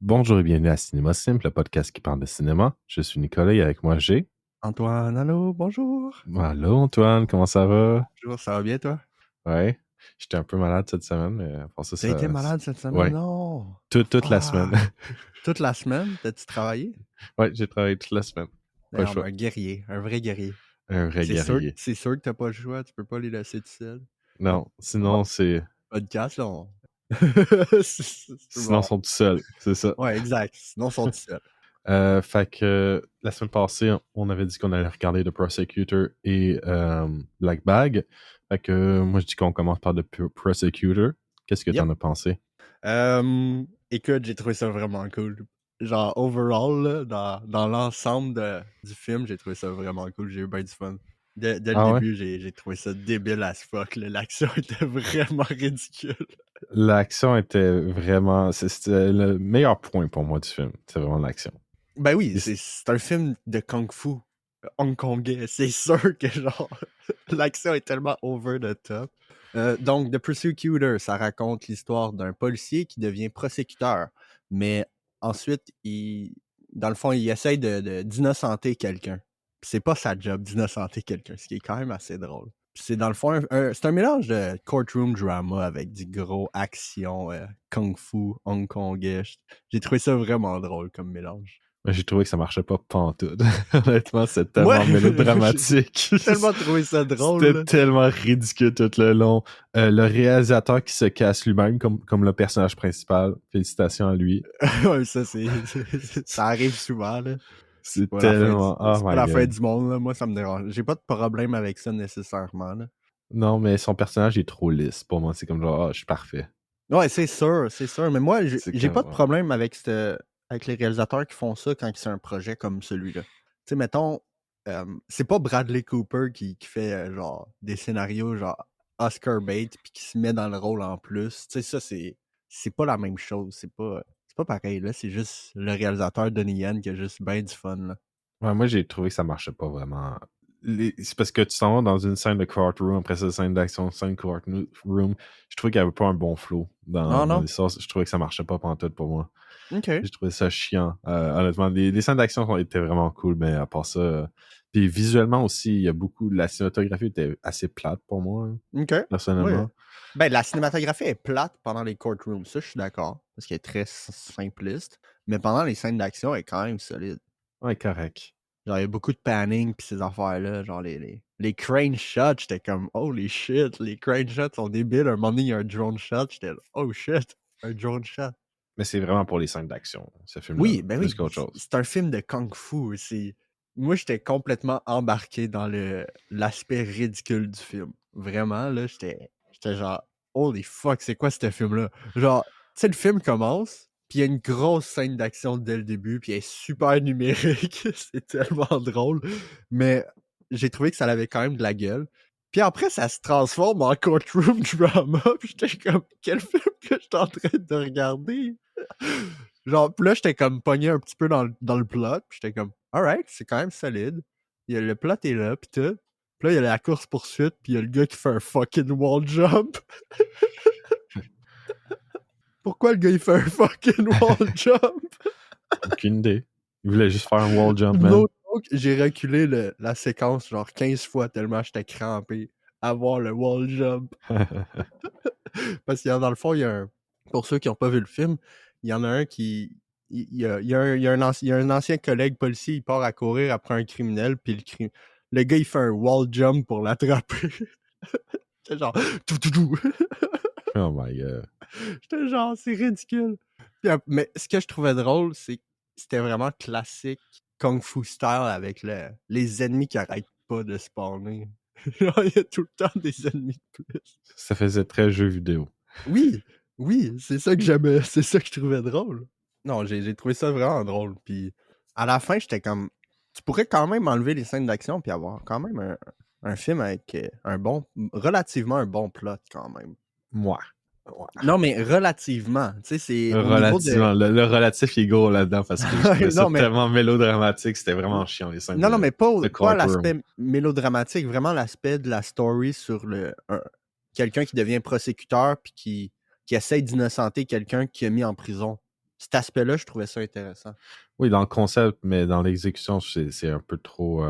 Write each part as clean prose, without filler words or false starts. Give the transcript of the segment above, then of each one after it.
Bonjour et bienvenue à Cinéma Simple, le podcast qui parle de cinéma. Je suis Nicolas et avec moi j'ai... Antoine, allô, bonjour. Allô Antoine, comment ça va? Bonjour, ça va bien toi? Ouais, j'étais un peu malade cette semaine, mais pour ça, T'as été malade cette semaine? Ouais, Non. toute la semaine. Fuck. Toute la semaine? T'as-tu travaillé? Ouais, j'ai travaillé toute la semaine. Pas le Non, mais choix. un guerrier, un vrai guerrier. Un vrai guerrier. C'est sûr que t'as pas le choix, tu peux pas les laisser tout seuls. Non, Bon, sinon c'est... podcast, là, on... c'est Sinon, ils bon. sont tout seuls, c'est ça. Ouais, exact, sinon ils sont tout seuls. Fait que la semaine passée, on avait dit qu'on allait regarder The Prosecutor et Black Bag. Fait que moi, je dis qu'on commence par The Prosecutor. Qu'est-ce que Yep. t'en as pensé? Écoute, j'ai trouvé ça vraiment cool. Genre, overall, là, dans l'ensemble du film, j'ai trouvé ça vraiment cool. J'ai eu bien du fun. Dès le Ah ouais? début, j'ai trouvé ça débile as fuck. Là. L'action était vraiment ridicule. L'action était vraiment... C'était le meilleur point pour moi du film. C'est vraiment l'action. Ben oui, Et c'est un film de kung-fu hongkongais. C'est sûr que, genre, l'action est tellement over the top. Donc, The Prosecutor, ça raconte l'histoire d'un policier qui devient prosécuteur. Mais ensuite, dans le fond, il essaye d'innocenter quelqu'un. Puis c'est pas sa job d'innocenter quelqu'un, ce qui est quand même assez drôle. Puis c'est dans le fond, c'est un mélange de courtroom drama avec du gros action, kung-fu hongkongais. J'ai trouvé ça vraiment drôle comme mélange. j'ai trouvé que ça marchait pas pantoute. Honnêtement, c'est Moi, tellement mélodramatique. j'ai tellement trouvé ça drôle. C'était Là. tellement ridicule tout le long. Le réalisateur qui se casse lui-même comme le personnage principal. Félicitations à lui. Ouais, ça arrive souvent, là. C'est tellement... Oh C'est pas my la fin god. du monde, là. Moi, ça me dérange. J'ai pas de problème avec ça nécessairement, là. Non, mais son personnage est trop lisse. Pour moi, c'est comme genre, je suis parfait. Ouais, c'est sûr, c'est sûr. Mais moi, C'est j'ai pas de comme... problème avec les réalisateurs qui font ça quand c'est un projet comme celui-là. Tu sais, mettons, c'est pas Bradley Cooper qui fait genre des scénarios genre Oscar bait puis qui se met dans le rôle en plus. Tu sais, ça, c'est pas la même chose. C'est pas pareil, là. C'est juste le réalisateur Donnie Yen qui a juste bien du fun, là. Ouais, moi, j'ai trouvé que ça marchait pas vraiment. C'est parce que tu t'en vas dans une scène de courtroom, après ça, scène d'action, scène courtroom. Je trouvais qu'il y avait pas un bon flow Ah dans non? l'histoire. Je trouvais que ça marchait pas pantoute pour moi. OK. J'ai trouvé ça chiant. Honnêtement, les scènes d'action étaient vraiment cool, mais à part ça... Puis visuellement aussi, il y a beaucoup... La cinématographie était assez plate pour moi, OK. personnellement. Ouais. Ben, la cinématographie est plate pendant les courtrooms. Ça, je suis d'accord. Parce qu'elle est très simpliste. Mais pendant les scènes d'action, elle est quand même solide. Ouais, correct. Genre, il y a beaucoup de panning pis ces affaires-là. Genre, les crane shots, j'étais comme, holy shit, les crane shots sont débiles. Un moment donné, il y a un drone shot. J'étais là, oh shit, un drone shot. Mais c'est vraiment pour les scènes d'action, ce film-là, Oui, ben plus oui. qu'autre chose. C'est un film de kung-fu. Moi, j'étais complètement embarqué dans l'aspect ridicule du film. Vraiment, là, j'étais genre, holy fuck, c'est quoi ce film-là? Genre, tu sais, le film commence, puis il y a une grosse scène d'action dès le début, puis elle est super numérique. C'est tellement drôle. Mais j'ai trouvé que ça avait quand même de la gueule. Puis après, ça se transforme en courtroom drama. Puis j'étais comme, quel film que je suis en train de regarder? Genre, pis là, j'étais comme pogné un petit peu dans le plot, pis j'étais comme, alright, c'est quand même solide. Le plot est là, pis tout. Pis là, il y a la course-poursuite, pis il y a le gars qui fait un fucking wall jump. Pourquoi le gars, il fait un fucking wall jump? Aucune idée. Il voulait juste faire un wall jump, man. No joke, j'ai reculé la séquence genre 15 fois tellement j'étais crampé à voir le wall jump. Parce qu'il y a, dans le fond, pour ceux qui n'ont pas vu le film, il y en a un qui. Il y a un ancien collègue policier, il part à courir après un criminel, puis le gars, il fait un wall jump pour l'attraper. J'étais genre, tout. Oh my god. J'étais genre, c'est ridicule. Mais ce que je trouvais drôle, c'est que c'était vraiment classique Kung Fu style avec les ennemis qui arrêtent pas de spawner. Genre, il y a tout le temps des ennemis de plus. Ça faisait très jeu vidéo. Oui, c'est ça que j'aimais, c'est ça que je trouvais drôle. Non, j'ai trouvé ça vraiment drôle. Puis à la fin, j'étais comme, tu pourrais quand même enlever les scènes d'action puis avoir quand même un film avec relativement un bon plot quand même. Moi. Non, mais relativement, tu sais, c'est au niveau de... Relativement. Le relatif est gros là-dedans parce que je trouvais ça non, mais... tellement mélodramatique. C'était vraiment chiant, les scènes Non, mais pas de courtroom. l'aspect mélodramatique, vraiment l'aspect de la story sur quelqu'un qui devient prosécuteur puis qui essaye d'innocenter quelqu'un qui a mis en prison. cet aspect-là, je trouvais ça intéressant. Oui, dans le concept, mais dans l'exécution, c'est un peu trop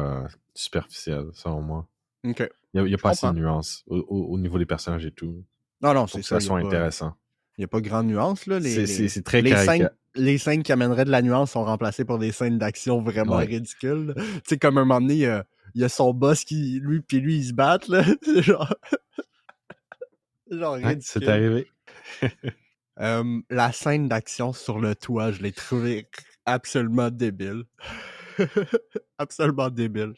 superficiel, selon moi. OK. Il n'y a Je pas assez de comprends. nuances au niveau des personnages et tout Non, pour c'est que ça, ça soit intéressant. il y a pas grande nuance, là. C'est très caricature. Les scènes qui amèneraient de la nuance sont remplacées par des scènes d'action vraiment Ouais. ridicules, là. Tu sais, comme un moment donné, il y a son boss qui, lui, ils se battent, là. C'est genre Ouais, c'est ridicule. arrivé. La scène d'action sur le toit, je l'ai trouvé absolument débile. Absolument débile.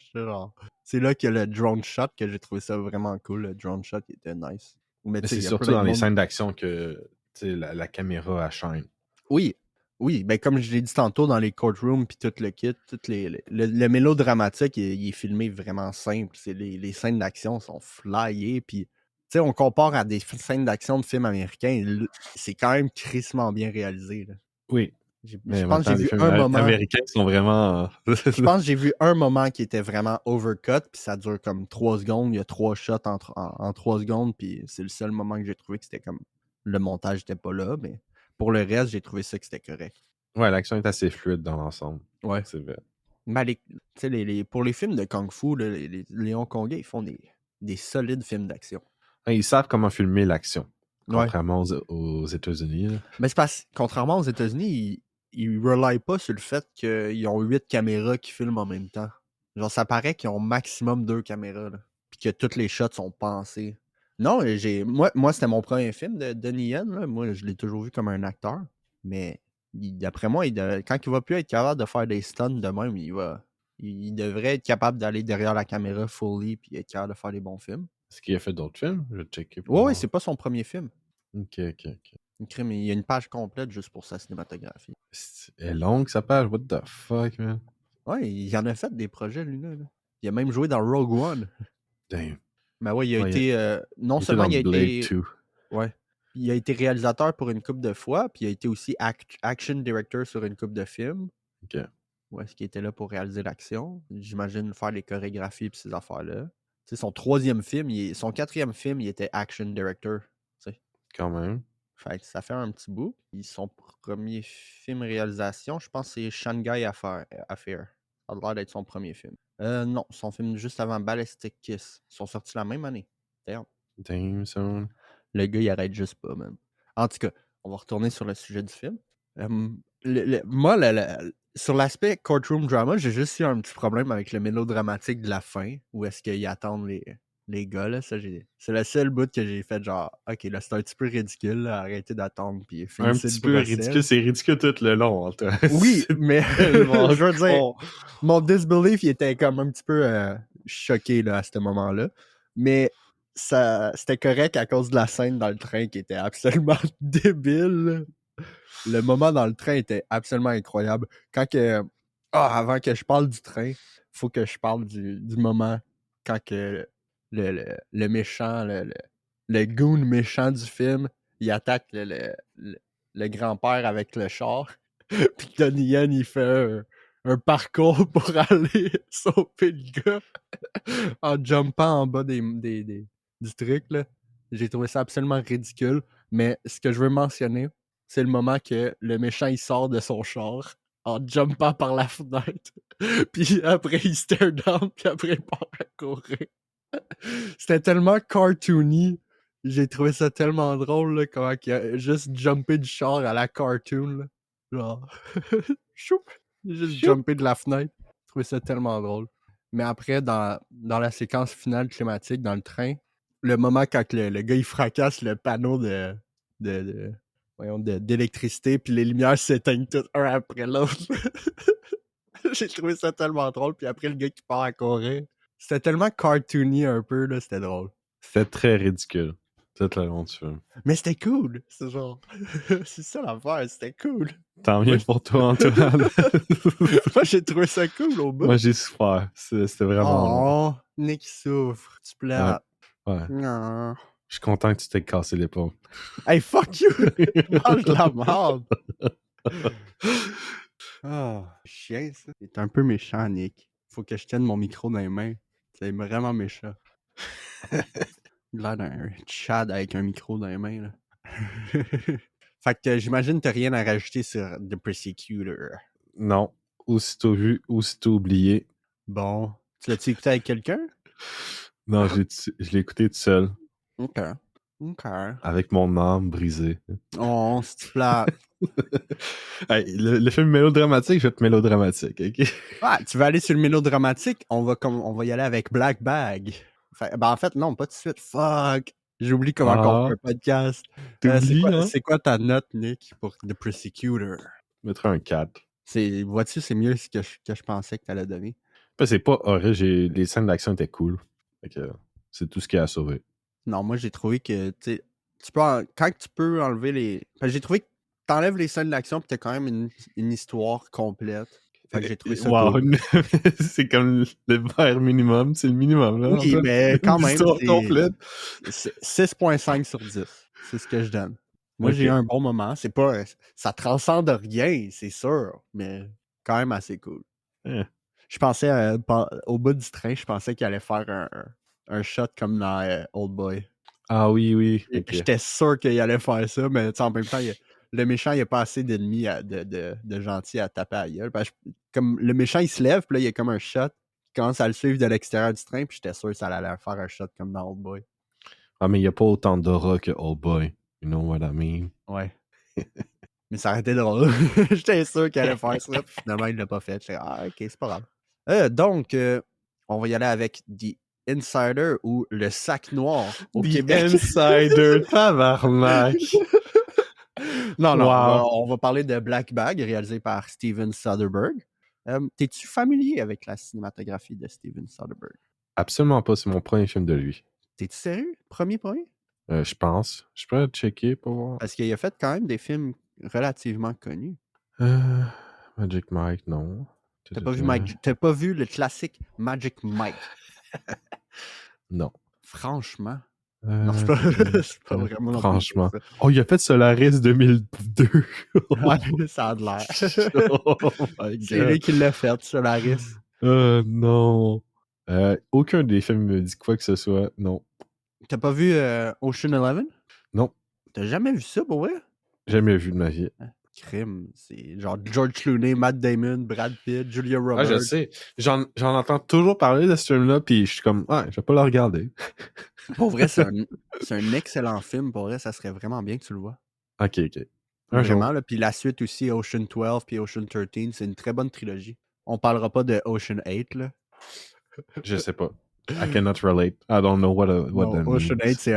C'est là qu'il y a le drone shot que j'ai trouvé ça vraiment cool. Le drone shot il était nice. Mais Mais tu sais, c'est il y a surtout plein de dans les monde. scènes d'action que tu sais, la caméra elle shine. Oui, oui, ben comme je l'ai dit tantôt dans les courtrooms puis tout le kit, le mélodramatique, il est filmé vraiment simple. Les scènes d'action sont flyées, puis tu sais, on compare à des scènes d'action de films américains, c'est quand même crissement bien réalisé, là. Oui, Je mais pense que j'ai maintenant, les vu films un moment. américains sont vraiment. Je pense que j'ai vu un moment qui était vraiment overcut, puis ça dure comme 3 secondes. Il y a 3 shots en 3 secondes, puis c'est le seul moment que j'ai trouvé que c'était comme. Le montage n'était pas là, mais pour le reste, j'ai trouvé ça que c'était correct. Ouais, l'action est assez fluide dans l'ensemble. Ouais. C'est vrai. Mais pour les films de Kung Fu, là, les Hongkongais, ils font des solides films d'action. Ils savent comment filmer l'action, Ouais. contrairement aux États-Unis. Là. Mais c'est parce que, contrairement aux États-Unis, ils relient pas sur le fait qu'ils ont 8 caméras qui filment en même temps. Genre, ça paraît qu'ils ont maximum 2 caméras, là. Puis que toutes les shots sont pensés. Non, moi c'était mon premier film de Donnie Yen, là. Moi, je l'ai toujours vu comme un acteur. Mais d'après moi, quand il va plus être capable de faire des stunts de même, il devrait être capable d'aller derrière la caméra fully puis être capable de faire des bons films. Est-ce qu'il a fait d'autres films? Je vais checker pour Ouais, voir. c'est pas son premier film. Ok. Il y a une page complète juste pour sa cinématographie. Elle est longue, sa page. What the fuck, man? Ouais, il en a fait des projets, lui, là. Il a même joué dans Rogue One. Damn. Ben ouais, il a Ouais, été. Non il était seulement dans il a Blade été. 2. Ouais. Il a été réalisateur pour une couple de fois, puis il a été aussi action director sur une couple de films. Ok. Où est-ce qu'il était là pour réaliser l'action? J'imagine faire les chorégraphies et ces affaires-là. C'est son 3e film, son 4e film, il était action director. T'sais. Quand même. Fait que ça fait un petit bout. Puis son premier film réalisation, je pense que c'est Shanghai Affair. Ça a l'air d'être son premier film. Non, son film juste avant Ballistic Kiss. Ils sont sortis la même année. D'ailleurs, Damn, son. le gars, il arrête juste pas, même. En tout cas, on va retourner sur le sujet du film. Moi, sur l'aspect courtroom drama, j'ai juste eu un petit problème avec le mélodramatique de la fin, où est-ce qu'ils attendent les gars, là. C'est le seul bout que j'ai fait, genre, ok, là, c'est un petit peu ridicule, là, arrêtez d'attendre, puis Un finissez petit le peu procès. ridicule. C'est ridicule tout le long. Oui, mais tellement je veux dire, con. mon disbelief, il était comme un petit peu choqué là, à ce moment-là. Mais c'était correct à cause de la scène dans le train qui était absolument débile. Le moment dans le train était absolument incroyable. Avant que je parle du train, faut que je parle du moment quand que le méchant, le goon méchant du film, il attaque le grand-père avec le char. Puis Donnie Yen, il fait un parcours pour aller sauver le gars en jumpant en bas du truc, là. J'ai trouvé ça absolument ridicule. Mais ce que je veux mentionner, c'est le moment que le méchant, il sort de son char en jumpant par la fenêtre. Puis après, il stare down, puis après, il part à courir. C'était tellement cartoony. J'ai trouvé ça tellement drôle, là, comment il a juste jumpé du char à la cartoon, là. Genre, choup, juste jumpé de la fenêtre. J'ai trouvé ça tellement drôle. Mais après, dans la séquence finale climatique dans le train, le moment quand le gars il fracasse le panneau d'électricité, puis les lumières s'éteignent toutes un après l'autre. J'ai trouvé ça tellement drôle. Puis après, le gars qui part à courir. C'était tellement cartoony un peu, là, c'était drôle. C'était très ridicule. Tout le long du film. Mais c'était cool. C'est genre. C'est ça l'affaire, c'était cool. Tant mieux pour toi, Antoine. Moi, j'ai trouvé ça cool au bout. Moi, j'ai souffert. C'était vraiment long. Oh, Nick souffre. Tu plates. Ouais. Non. Je suis content que tu t'aies cassé l'épaule. Hey, fuck you! Mange de la merde! Chien, ça. C'est un peu méchant, Nick. Faut que je tienne mon micro dans les mains. C'est vraiment méchant. Il a l'air d'un Chad avec un micro dans les mains, là. Fait que j'imagine que t'as rien à rajouter sur The Prosecutor. Non. Aussitôt vu, aussitôt oublié. Bon. Tu l'as-tu écouté avec quelqu'un? Non, je l'ai écouté tout seul, OK. OK. avec mon âme brisée. Oh, c'est plate. Hey, le film mélodramatique, je vais être mélodramatique, ok? Ah, tu veux aller sur le mélodramatique? On va y aller avec Black Bag. Ben en fait, non, pas tout de suite. Fuck! J'oublie comment on fait Ah, un podcast. t'oublies, hein? C'est quoi ta note, Nick, pour The Prosecutor? Je mettrais un 4. Vois-tu, c'est mieux ce que je pensais que t'allais donner. Ben, c'est pas horrible, les scènes d'action étaient cool. Fait que c'est tout ce qui a sauvé. Non, moi, j'ai trouvé que, tu sais, quand tu peux enlever les... Parce que j'ai trouvé que t'enlèves les scènes d'action pis t'as quand même une histoire complète. Fait que j'ai trouvé ça Wow, cool. c'est comme le bare minimum, c'est le minimum, là. Oui, mais quand même, L'histoire complète. c'est 6.5 sur 10. C'est ce que je donne. Moi, j'ai eu Ok. un bon moment. C'est pas... Ça transcende rien, c'est sûr, mais quand même assez cool. Eh. Je pensais, au bout du train, je pensais qu'il allait faire un shot comme dans Old Boy. Ah oui, oui. Ok. J'étais sûr qu'il allait faire ça, mais en même temps, le méchant, il n'y a pas assez d'ennemis de gentils à taper à la gueule. Comme le méchant, il se lève, puis là, il y a comme un shot. Il commence à le suivre de l'extérieur du train, puis j'étais sûr que ça allait faire un shot comme dans Old Boy. Ah, mais il n'y a pas autant d'aura que Old Boy. You know what I mean? Ouais. Mais ça aurait été drôle. J'étais sûr qu'il allait faire ça, puis finalement, il l'a pas fait. J'étais ok, c'est pas grave. Donc, on va y aller avec The Insider ou Le Sac Noir au The Québec. Insider, tabarnak! Non, Wow. on va parler de Black Bag, réalisé par Steven Soderbergh. T'es-tu familier avec la cinématographie de Steven Soderbergh? Absolument pas, c'est mon premier film de lui. T'es-tu sérieux? Premier? Je pense. Je peux checker pour voir. Parce qu'il a fait quand même des films relativement connus. Magic Mike, non. T'as pas vu le classique Magic Mike? Non. Franchement. Non, c'est pas, c'est pas vraiment non plus Franchement. ça. Oh, il a fait Solaris 2002. Ouais, ça a de l'air. Oh my C'est lui god. qui l'a fait, Solaris. Non. Aucun des films me dit quoi que ce soit. Non. T'as pas vu Ocean 11? Non. T'as jamais vu ça, pour vrai? Jamais vu de ma vie. Crime. C'est genre George Clooney, Matt Damon, Brad Pitt, Julia Ah, Roberts. je sais. J'en entends toujours parler de ce film-là, puis je suis comme, ah, je vais pas le regarder. Pour vrai, c'est un excellent film. Pour vrai, ça serait vraiment bien que tu le vois. Ok. Vraiment, là. Puis la suite aussi, Ocean 12 puis Ocean 13, c'est une très bonne trilogie. On parlera pas de Ocean 8, là. Je sais pas. I cannot relate. I don't know what that Ocean means. 8, c'est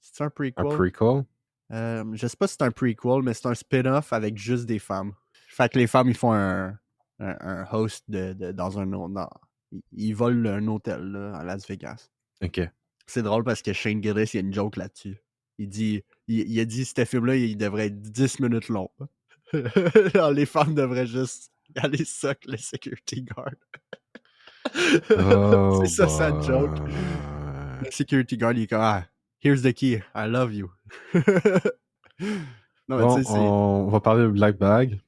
c'est un prequel? Un prequel? Je sais pas si c'est un prequel, mais c'est un spin-off avec juste des femmes. Fait que les femmes, ils font un host dans un... ils volent un hôtel, là, à Las Vegas. Ok. C'est drôle parce que Shane Gillis, il y a une joke là-dessus. Il a dit ce film-là, il devrait être 10 minutes long. Genre, les femmes devraient juste aller suck le security guard. Oh, c'est ça, sa joke. Le security guard, il est comme, here's the key, I love you. Non, bon, on va parler de Black Bag.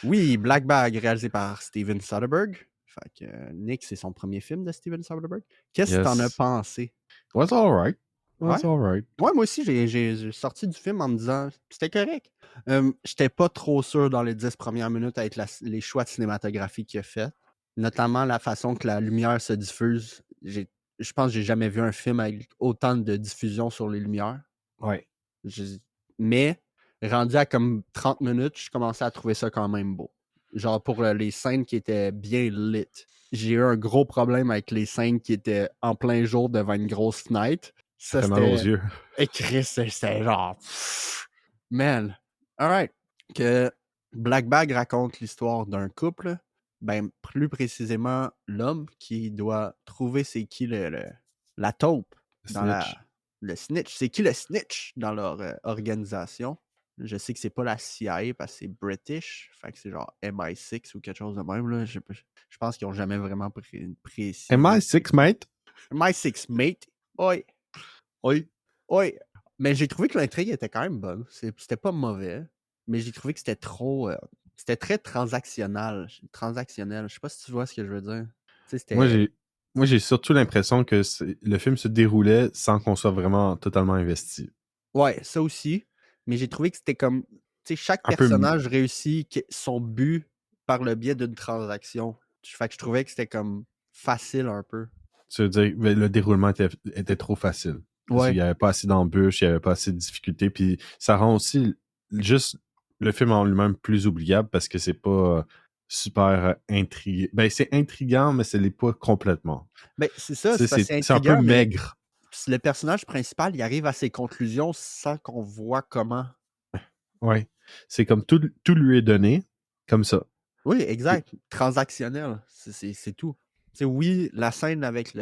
Oui, Black Bag, réalisé par Steven Soderbergh. Fait que Nick, c'est son premier film de Steven Soderbergh. Qu'est-ce que t'en as pensé? It was alright. Ouais? Alright. Ouais, moi aussi, j'ai sorti du film en me disant c'était correct. J'étais pas trop sûr dans les 10 premières minutes avec les choix de cinématographie qu'il a fait. Notamment la façon que la lumière se diffuse. Je pense que j'ai jamais vu un film avec autant de diffusion sur les lumières. Ouais. Mais rendu à comme 30 minutes, je commençais à trouver ça quand même beau. Genre pour les scènes qui étaient bien lit. J'ai eu un gros problème avec les scènes qui étaient en plein jour devant une grosse fenêtre. Ça fait mal aux yeux. Et Chris, c'était genre... Man. Alright. Que Black Bag raconte l'histoire d'un couple. Ben, plus précisément, l'homme qui doit trouver c'est qui la taupe. Le snitch. C'est qui le snitch dans leur organisation. Je sais que c'est pas la CIA parce que c'est British. Fait que c'est genre MI6 ou quelque chose de même. Là. Je pense qu'ils ont jamais vraiment précisé. MI6, mate? MI6, mate. Oui. Oui. Oui. Mais j'ai trouvé que l'intrigue était quand même bonne. C'était pas mauvais. Mais j'ai trouvé que c'était trop... c'était très transactionnel. Je sais pas si tu vois ce que je veux dire. Moi, j'ai surtout l'impression que le film se déroulait sans qu'on soit vraiment totalement investi. Ouais, ça aussi. mais j'ai trouvé que c'était comme, tu sais, chaque Un peu, personnage réussit son but par le biais d'une transaction. Fait que je trouvais que c'était comme facile un peu. tu veux dire, mais le déroulement était trop facile. Parce qu'il Ouais. n'y avait pas assez d'embûches, il n'y avait pas assez de difficultés. Puis ça rend aussi juste le film en lui-même plus oubliable parce que c'est pas super intriguant. Ben, c'est intriguant, mais ce n'est pas complètement. Ben, c'est Tu ça, sais, c'est parce que c'est c'est un peu intriguant, mais maigre. le personnage principal, il arrive à ses conclusions sans qu'on voit comment. Ouais. C'est comme tout lui est donné, comme ça. Oui, Puis, exact. Transactionnel, c'est tout. Tu oui, la scène avec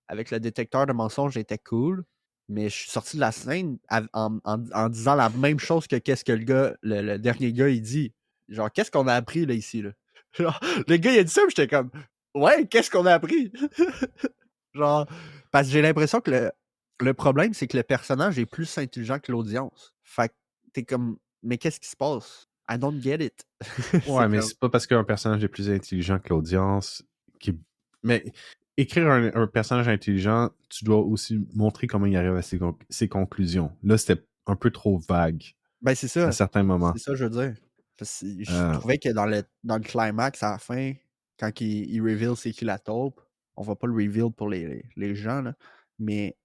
avec le détecteur de mensonges était cool, mais je suis sorti de la scène en disant la même chose que qu'est-ce que le dernier gars, il dit. Genre, qu'est-ce qu'on a appris là ici, là? Genre, le gars, il a dit ça, puis j'étais comme, ouais, qu'est-ce qu'on a appris? Genre, parce que j'ai l'impression que le problème, c'est que le personnage est plus intelligent que l'audience. Fait que t'es comme, mais qu'est-ce qui se passe? I don't get it. C'est ouais, mais comme, c'est pas parce qu'un personnage est plus intelligent que l'audience qui. Mais écrire un personnage intelligent, tu dois aussi montrer comment il arrive à ses conclusions. Là, c'était un peu trop vague ben c'est à ça. certains moments. C'est ça, je veux dire. Parce que je Euh, trouvais que dans le climax, à la fin, quand il reveal c'est qui la taupe, on va pas le reveal pour les gens, là, mais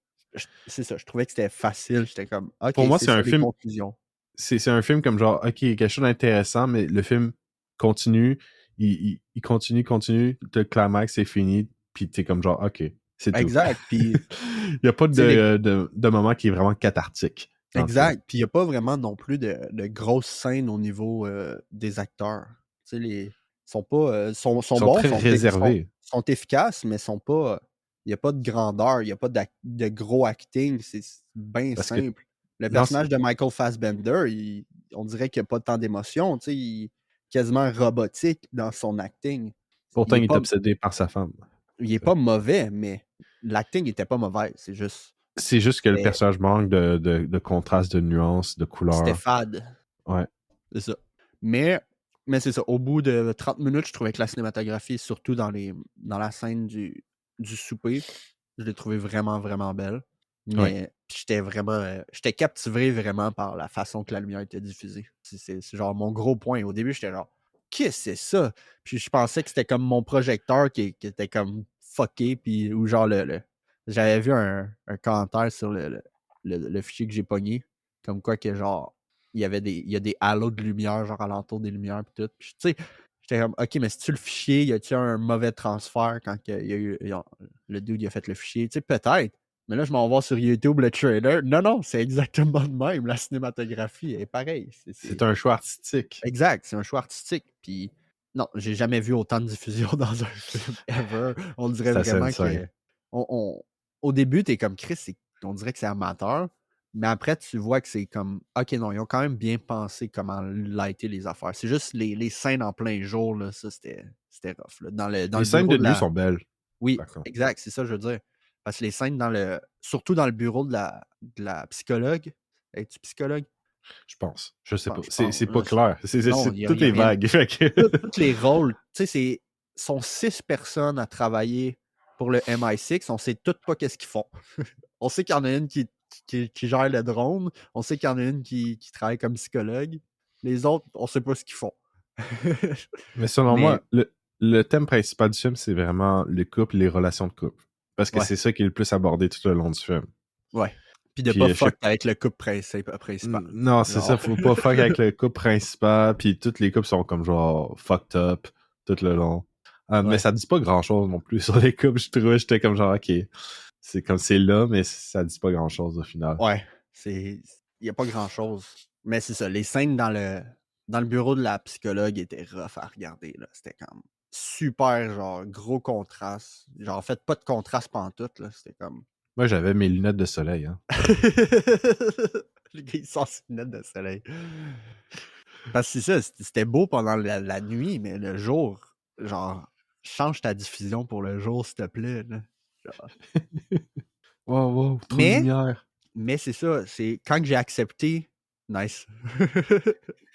c'est ça, je trouvais que c'était facile. J'étais comme, OK, pour moi, c'est c'est ça un les film. conclusions. C'est un film comme genre, OK, il y a quelque chose d'intéressant, mais le film continue, il continue, le climax est fini, puis t'es comme genre, OK, c'est tout. Exact. Puis, Il n'y a pas tu sais, de moment qui est vraiment cathartique dans le film. exact. Puis il n'y a pas vraiment non plus de grosses scènes au niveau des acteurs. Tu sais, ils sont pas. Ils Sont sont bons, très réservés. sont efficaces, mais sont pas. Il n'y a pas de grandeur, il n'y a pas de gros acting. C'est bien Parce que simple. Le dans, personnage de Michael Fassbender, on dirait qu'il n'y a pas tant d'émotion. Tu sais, il est quasiment robotique dans son acting. pourtant, il est obsédé par sa femme. Il est pas mauvais, mais l'acting n'était pas mauvais. C'est juste. C'est juste que le C'était personnage manque de contraste, de nuances, de c'était couleurs. fade. Ouais. C'est ça. Mais, mais c'est ça. Au bout de 30 minutes, je trouvais que la cinématographie, surtout dans la scène du souper, je l'ai trouvée vraiment, vraiment belle. Ouais. Mais j'étais vraiment. J'étais captivé vraiment par la façon que la lumière était diffusée. C'est genre mon gros point. Au début, j'étais genre, qu'est-ce que c'est ça? Puis je pensais que c'était comme mon projecteur qui était comme fucké. Puis, ou genre j'avais vu un commentaire sur le fichier que j'ai pogné. Comme quoi que genre il y a des halos de lumière, genre alentour des lumières pis tout. Puis, tu sais, j'étais comme, OK, mais c'est-tu le fichier? Y a-tu un mauvais transfert quand il y a eu, le dude il a fait le fichier? Tu sais, peut-être. Mais là, je m'en vais sur YouTube le trailer. Non, non, c'est exactement le même. La cinématographie est pareille. C'est un choix artistique. Exact, c'est un choix artistique. Puis, non, j'ai jamais vu autant de diffusion dans un film ever. On dirait C'est assez vraiment que. insane. On, au début, t'es comme Chris, on dirait que c'est amateur. Mais après, tu vois que c'est comme, OK, non, ils ont quand même bien pensé comment lighter les affaires. C'est juste les scènes en plein jour, là, ça, c'était rough. Là. Dans Les le scènes bureau de de nuit la. sont belles, Oui, par contre. exact, c'est ça, que je veux dire. Parce que les scènes surtout dans le bureau de la psychologue. Es-tu psychologue? Je pense. Je sais Bon, pas. je pense. C'est pas clair. Non, il Tout y a est rien. vague. Fait que Tous les rôles, tu sais, sont 6 personnes à travailler pour le MI6. On sait toutes pas qu'est-ce qu'ils font. On sait qu'il y en a une qui gère le drone. On sait qu'il y en a une qui travaille comme psychologue. Les autres, on sait pas ce qu'ils font. Mais selon Mais, moi, le thème principal du film, c'est vraiment le couple, les relations de couple. Parce que ouais, c'est ça qui est le plus abordé tout le long du film. ouais. Puis de Puis, pas je sais fuck avec le couple principal. non, c'est ça, Genre. faut pas fuck avec le couple principal, puis toutes les couples sont comme genre fucked up tout le long. Mais Ouais. ça dit pas grand-chose non plus sur les couples, je trouvais, j'étais comme genre, ok, c'est comme c'est là, mais ça dit pas grand-chose au final. Ouais. Il y a pas grand-chose. Mais c'est ça, les scènes dans le bureau de la psychologue étaient rough à regarder, là. C'était comme super, genre, gros contraste. Genre, en fait, pas de contraste pantoute, là. C'était comme. Moi, j'avais mes lunettes de soleil, hein. Le gars, il sort ses lunettes de soleil. Parce que c'est ça, c'était beau pendant la nuit, mais le jour, genre, change ta diffusion pour le jour, s'il te plaît, là. Genre. Wow, wow, trop de Mais, lumière. mais c'est ça, c'est quand que j'ai accepté. Nice.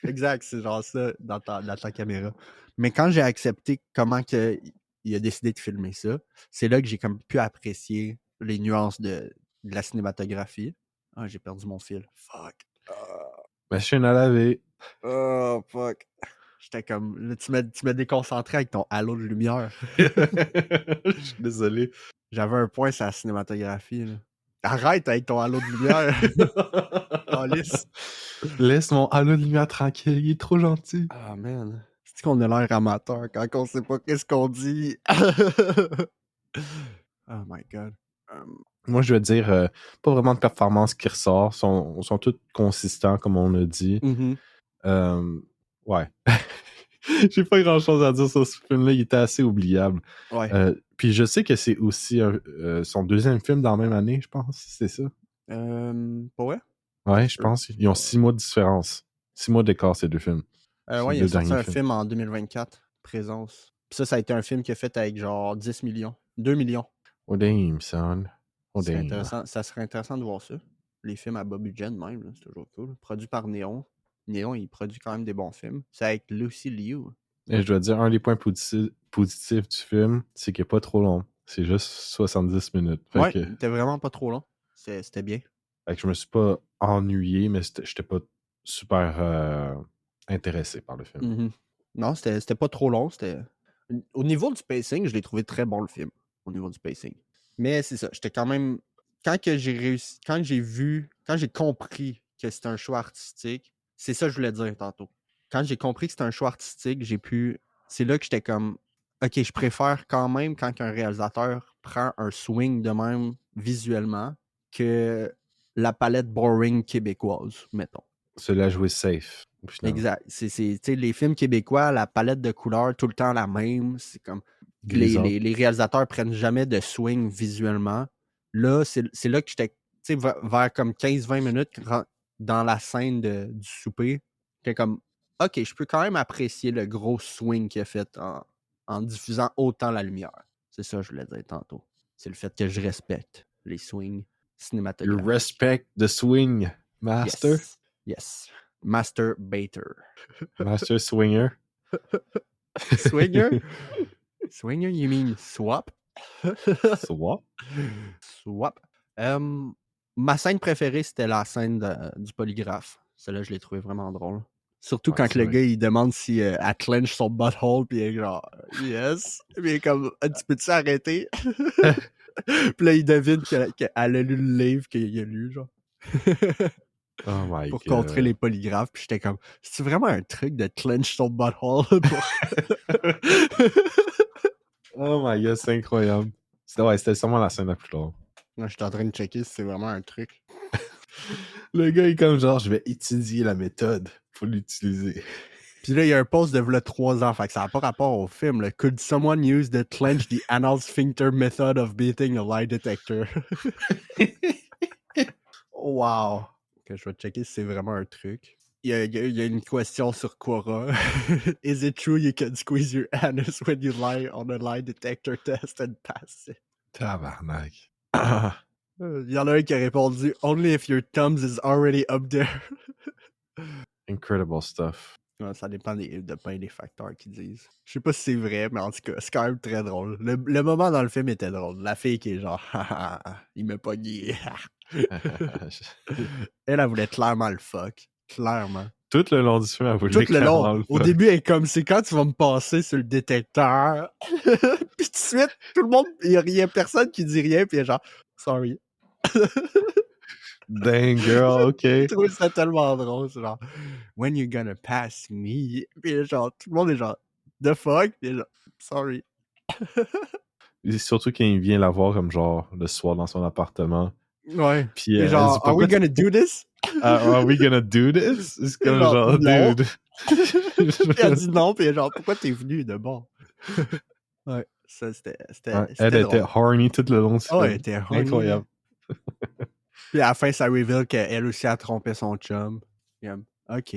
Exact, c'est genre ça dans ta caméra. Mais quand j'ai accepté comment que il a décidé de filmer ça, c'est là que j'ai comme pu apprécier les nuances de la cinématographie. Ah, j'ai perdu mon fil. Fuck. Ah. Machine à laver. Oh, fuck. J'étais comme. Là, tu m'as déconcentré avec ton halo de lumière. Je suis désolé. J'avais un point sur la cinématographie. Là. Arrête avec ton halo de lumière. Calice. Laisse mon halo de lumière tranquille, il est trop gentil. Ah, man. C'est qu'on a l'air amateur quand on sait pas qu'est-ce qu'on dit. Oh my god. Moi, je veux dire, pas vraiment de performance qui ressort. Sont tous consistants, comme on a dit. Ouais. J'ai pas grand-chose à dire sur ce film-là. Il était assez oubliable. Ouais. Puis je sais que c'est aussi son deuxième film dans la même année, je pense. C'est ça? Pas ouais? Ouais, je pense. Ils ont 6 mois de différence. 6 mois d'écart, ces deux films. Ouais, il a sorti un film en 2024, Présence. Puis ça a été un film qu'il a fait avec genre 10 millions. 2 millions. Oh damn, son. Oh damn. Intéressant. Ça serait intéressant de voir ça. Les films à bas budget de même, là, c'est toujours cool. Produit par Néon. Néon, il produit quand même des bons films. C'est avec Lucy Liu. Et je dois dire, un des points positifs du film, c'est qu'il n'est pas trop long. C'est juste 70 minutes. Ouais, il était vraiment pas trop long. C'était bien. Fait que je me suis pas ennuyé, mais j'étais pas super intéressé par le film. Mm-hmm. Non, c'était pas trop long. Au niveau du pacing, je l'ai trouvé très bon, le film. Au niveau du pacing. Mais c'est ça, j'étais quand même... Quand j'ai compris que c'était un choix artistique, c'est ça que je voulais dire tantôt. Quand j'ai compris que c'était un choix artistique, c'est là que j'étais comme, OK, je préfère quand même quand un réalisateur prend un swing de même visuellement que la palette boring québécoise, mettons. Celui-là a joué safe. Exact. Les films québécois, la palette de couleurs, tout le temps la même. C'est comme... Les réalisateurs prennent jamais de swing visuellement. Là, c'est là que j'étais vers comme 15-20 minutes dans la scène du souper. J'étais comme, OK, je peux quand même apprécier le gros swing qu'il a fait en diffusant autant la lumière. C'est ça que je voulais dire tantôt. C'est le fait que je respecte les swings cinématographiques. You respect the swing, master? Yes. Master Bater. Master Swinger? Swinger? Swinger, you mean swap? Swap? Swap. Ma scène préférée, c'était la scène du polygraphe. Celle-là, je l'ai trouvée vraiment drôle. Surtout quand le gars, il demande si elle clenche son butthole, puis il est genre, yes. Puis il est comme, tu peux-tu arrêter? Puis là, il devine qu'elle a lu le livre qu'il a lu, genre. Oh my pour God. contrer les polygraphes. Puis j'étais comme, c'est vraiment un truc de clench son butthole Oh my God, c'est incroyable. C'était sûrement la scène la plus longue. Là, j'étais en train de checker si c'est vraiment un truc. Le gars est comme genre, je vais étudier la méthode pour l'utiliser. Puis là, il y a un post de v'là 3 ans, fait que ça n'a pas rapport au film. Là. Could someone use the clench the anal sphincter method of beating a lie detector? Wow. Okay, je vais checker si c'est vraiment un truc. Il y a une question sur Quora. Is it true you can squeeze your anus when you lie on a lie detector test and pass it? Tabarnak. Il y en a un qui a répondu Only if your thumbs is already up there. Incredible stuff. Ouais, ça dépend de plein des facteurs qu'ils disent. Je sais pas si c'est vrai, mais en tout cas, c'est quand même très drôle. Le moment dans le film était drôle. La fille qui est genre il m'a pas gué. Elle voulait clairement le fuck. Clairement. Tout le long du film, elle voulait Tout le long. clairement le Au fuck. début, elle est comme, c'est quand tu vas me passer sur le détecteur. Puis tout de suite, tout le monde, il y a personne qui dit rien, puis elle est genre, sorry. Dang girl, ok. Je trouve ça tellement drôle, c'est genre, when you gonna pass me? Puis genre, tout le monde est genre, the fuck? Puis genre, sorry. Et surtout quand il vient la voir comme genre le soir dans son appartement. Ouais. Puis Et genre, are we gonna do this? Are we gonna do this? C'est comme genre, non. dude. Puis elle dit non, puis genre, pourquoi t'es venu de bon? Ouais, ça c'était. Elle était horny tout le long du film. Ouais, elle était horny. Incroyable. Puis à la fin, ça révèle qu'elle aussi a trompé son chum. OK.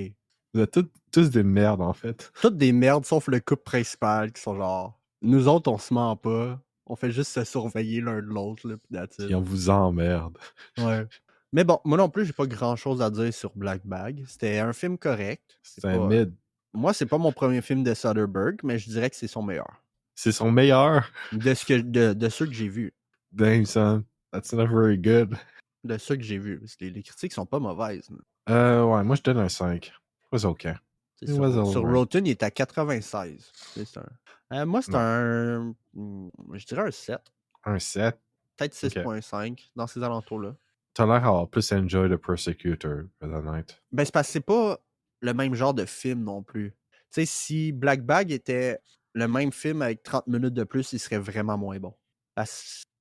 Vous êtes tous des merdes, en fait. Toutes des merdes, sauf le couple principal, qui sont genre, nous autres, on se ment pas. On fait juste se surveiller l'un de l'autre, là, pis that's it. Puis on vous emmerde. Ouais. Mais bon, moi non plus, j'ai pas grand-chose à dire sur Black Bag. C'était un film correct. C'est un mid. Moi, c'est pas mon premier film de Soderbergh, mais je dirais que c'est son meilleur. C'est son meilleur? De ceux que j'ai vus. Damn, son. That's not very good. De ceux que j'ai vus. Les critiques sont pas mauvaises. Ouais, moi je donne un 5. It was okay. C'est It was sur alright. Rotten, il est à 96. Moi, c'est Ouais. je dirais un 7. Un 7. Peut-être Ok. 6.5 dans ces alentours-là. T'as l'air d'avoir plus enjoy The Persecutor, for the night. Ben, c'est parce que c'est pas le même genre de film non plus. Tu sais, si Black Bag était le même film avec 30 minutes de plus, il serait vraiment moins bon.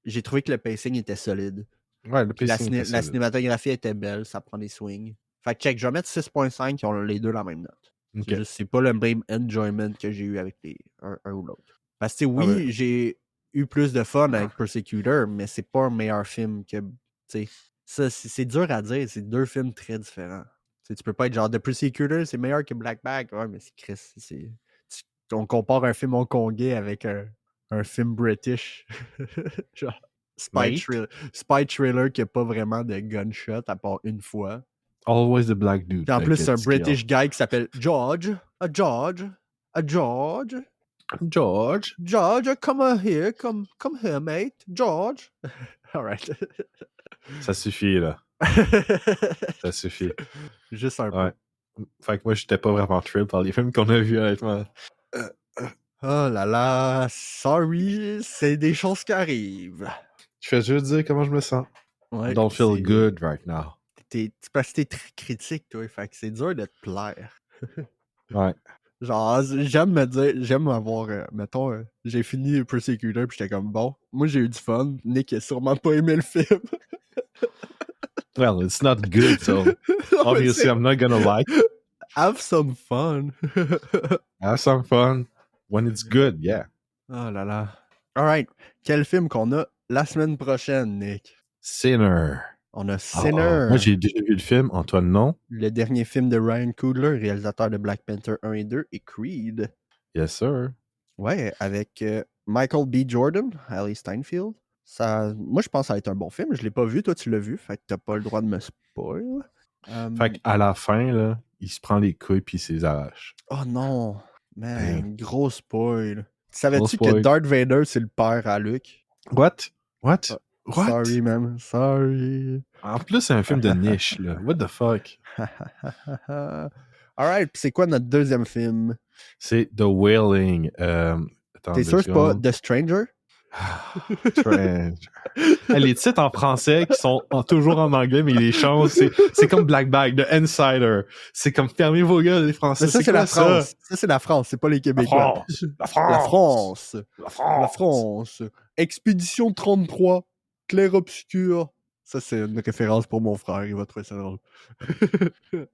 J'ai trouvé que le pacing était solide. Ouais, le Puis la, pacing était la solide. cinématographie était belle, ça prend des swings. Fait que check, je vais mettre 6.5, ils ont les deux la même note. Ok. C'est juste, c'est pas le même enjoyment que j'ai eu avec un ou l'autre. Parce que oui, ouais. j'ai eu plus de fun avec Persecutor, mais c'est pas un meilleur film que. Tu sais, ça, c'est dur à dire, c'est deux films très différents. T'sais, tu peux pas être genre The Persecutor, c'est meilleur que Black Bag. Ouais, mais c'est Chris. On compare un film hongkongais avec un film british. Genre. Spy Thriller qui a pas vraiment de gunshot à part une fois. Always the black dude. Puis en plus, c'est un gets British killed. guy qui s'appelle George. George, come here, come here, mate. George. Alright. Ça suffit, là. Ça suffit. Juste un peu. Ouais. Fait que moi, j'étais pas vraiment thrilled par les films qu'on a vus, honnêtement. Oh là là, sorry, c'est des choses qui arrivent. Je fais juste dire comment je me sens. Ouais, I don't feel good right now. Parce que t'es très critique, toi, fait que c'est dur de te plaire. Ouais. Genre, j'aime avoir, mettons, j'ai fini Persecutor pis j'étais comme, bon, moi j'ai eu du fun, Nick a sûrement pas aimé le film. Well, it's not good, so obviously I'm not gonna like. Have some fun. Have some fun. When it's good, yeah. Oh là là. Alright, quel film qu'on a la semaine prochaine, Nick? Sinner. On a Sinner. Moi, j'ai déjà vu le film, Antoine, non? Le dernier film de Ryan Coogler, réalisateur de Black Panther 1 et 2, et Creed. Yes, sir. Ouais, avec Michael B. Jordan, Haley Steinfeld. Moi, je pense que ça va être un bon film. Je l'ai pas vu, toi, tu l'as vu, fait que t'as pas le droit de me spoil. Fait qu'à la fin, là, il se prend les couilles puis il se les arrache. Oh non, man, Damn. gros spoil. Savais-tu Gros que spoil. Darth Vader, c'est le père à Luke? What? What? Sorry, man. Sorry. En plus, c'est un film de niche, là. What the fuck? Alright, pis c'est quoi notre deuxième film? C'est The Wailing. T'es sûr que c'est pas The Stranger? Strange. Les titres en français qui sont toujours en anglais, mais les chances, c'est comme Black Bag, The Insider. C'est comme fermez vos gueules, les Français. Mais ça, c'est la France. Ça, c'est la France, c'est pas les Québécois. La France. La France. Expédition 33. Clair-obscur. Ça, c'est une référence pour mon frère. Il va trouver ça drôle.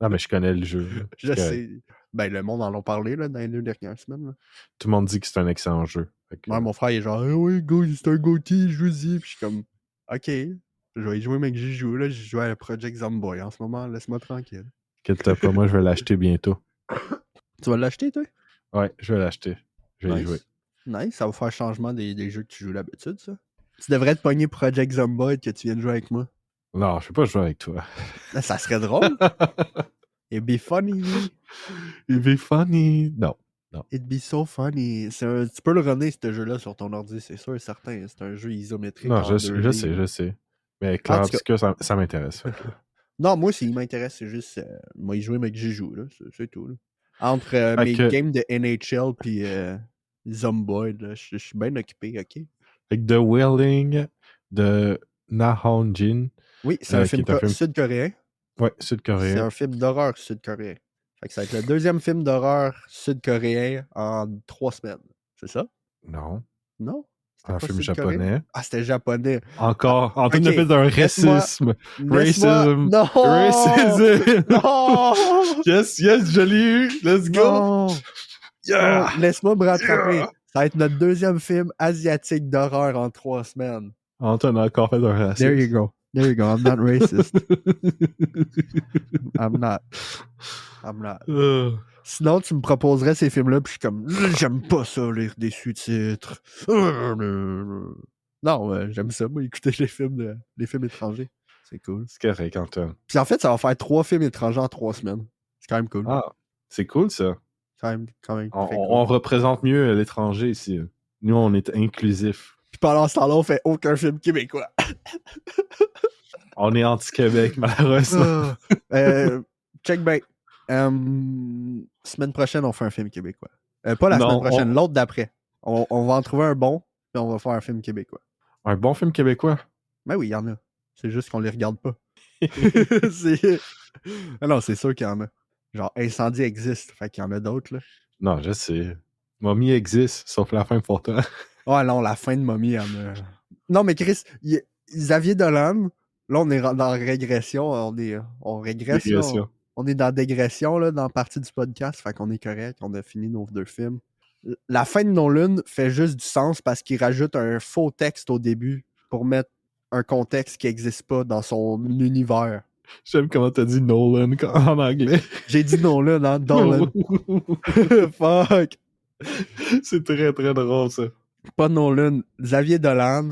Non, mais je connais le jeu. Je sais. Ben, le monde en a parlé là, dans les 2 dernières semaines. Là. Tout le monde dit que c'est un excellent jeu. Que... Ouais, mon frère, il est genre, oui, go, c'est un Gauthier, joue-y. Puis je suis comme, ok, je vais y jouer, mec, j'y joue. Là, j'y joue à Project Zomboy en ce moment. Laisse-moi tranquille. Inquiète-toi pas, moi, je vais l'acheter bientôt. Tu vas l'acheter, toi? Ouais, je vais l'acheter. Je vais y jouer. Nice, ça va faire changement des jeux que tu joues d'habitude, ça. Tu devrais te pogner Project Zomboid que tu viens de jouer avec moi. Non, je vais pas jouer avec toi. Ça serait drôle. It'd be funny. It'd be funny. Non. It'd be so funny. Tu peux le runner, ce jeu-là, sur ton ordi, c'est sûr et certain. C'est un jeu isométrique. Non, je sais. Mais Clair Obscur, ça m'intéresse. Non, moi, il m'intéresse, c'est juste... moi, y jouer, mais que j'y joue, là. C'est tout. Là. Entre mes games de NHL puis Zomboid, je suis bien occupé, OK? Avec The Wailing de Nahon Jin. Oui, c'est un film sud-coréen. Ouais, sud-coréen. C'est un film d'horreur sud-coréen. Fait que ça va être le deuxième film d'horreur sud-coréen en 3 semaines. C'est ça? Non. Non? Un film japonais. Ah, c'était japonais. Encore. En train de faire d'un racisme. Racism. Non! Racism. Non! Yes, je l'ai eu. Let's go. Non. Yeah. Non, laisse-moi me rattraper. Ça va être notre deuxième film asiatique d'horreur en 3 semaines. Antoine a encore fait un racisme. There you go. I'm not racist. I'm not. Sinon, tu me proposerais ces films-là, puis je suis comme, j'aime pas ça, lire des sous-titres. Non, j'aime ça, moi, écouter les films étrangers. C'est cool. C'est correct, Antoine. Puis en fait, ça va faire 3 films étrangers en 3 semaines. C'est quand même cool. Ah, c'est cool, ça. Quand même cool. On représente mieux l'étranger ici. Nous, on est inclusifs. Puis pendant ce temps-là, on fait aucun film québécois. On est anti-Québec, malheureusement. check back. Semaine prochaine, on fait un film québécois. Pas la semaine prochaine, l'autre d'après. On va en trouver un bon, puis on va faire un film québécois. Un bon film québécois? Ben oui, il y en a. C'est juste qu'on les regarde pas. Non, c'est sûr qu'il y en a. Genre, Incendie existe, fait qu'il y en a d'autres, là. Non, je sais. Mommy existe, sauf la fin pour toi. Oh non, la fin de Mommy, il y en a... Non, mais Chris, Xavier Dolan, là, on est dans régression, on régresse, là, on est dans dégression, là, dans la partie du podcast, fait qu'on est correct, on a fini nos 2 films. La fin de Nolan fait juste du sens parce qu'il rajoute un faux texte au début pour mettre un contexte qui n'existe pas dans son univers. J'aime comment t'as dit Nolan en anglais. J'ai dit Nolan, hein, Dolan. Fuck! C'est très, très drôle, ça. Pas Nolan, Xavier Dolan.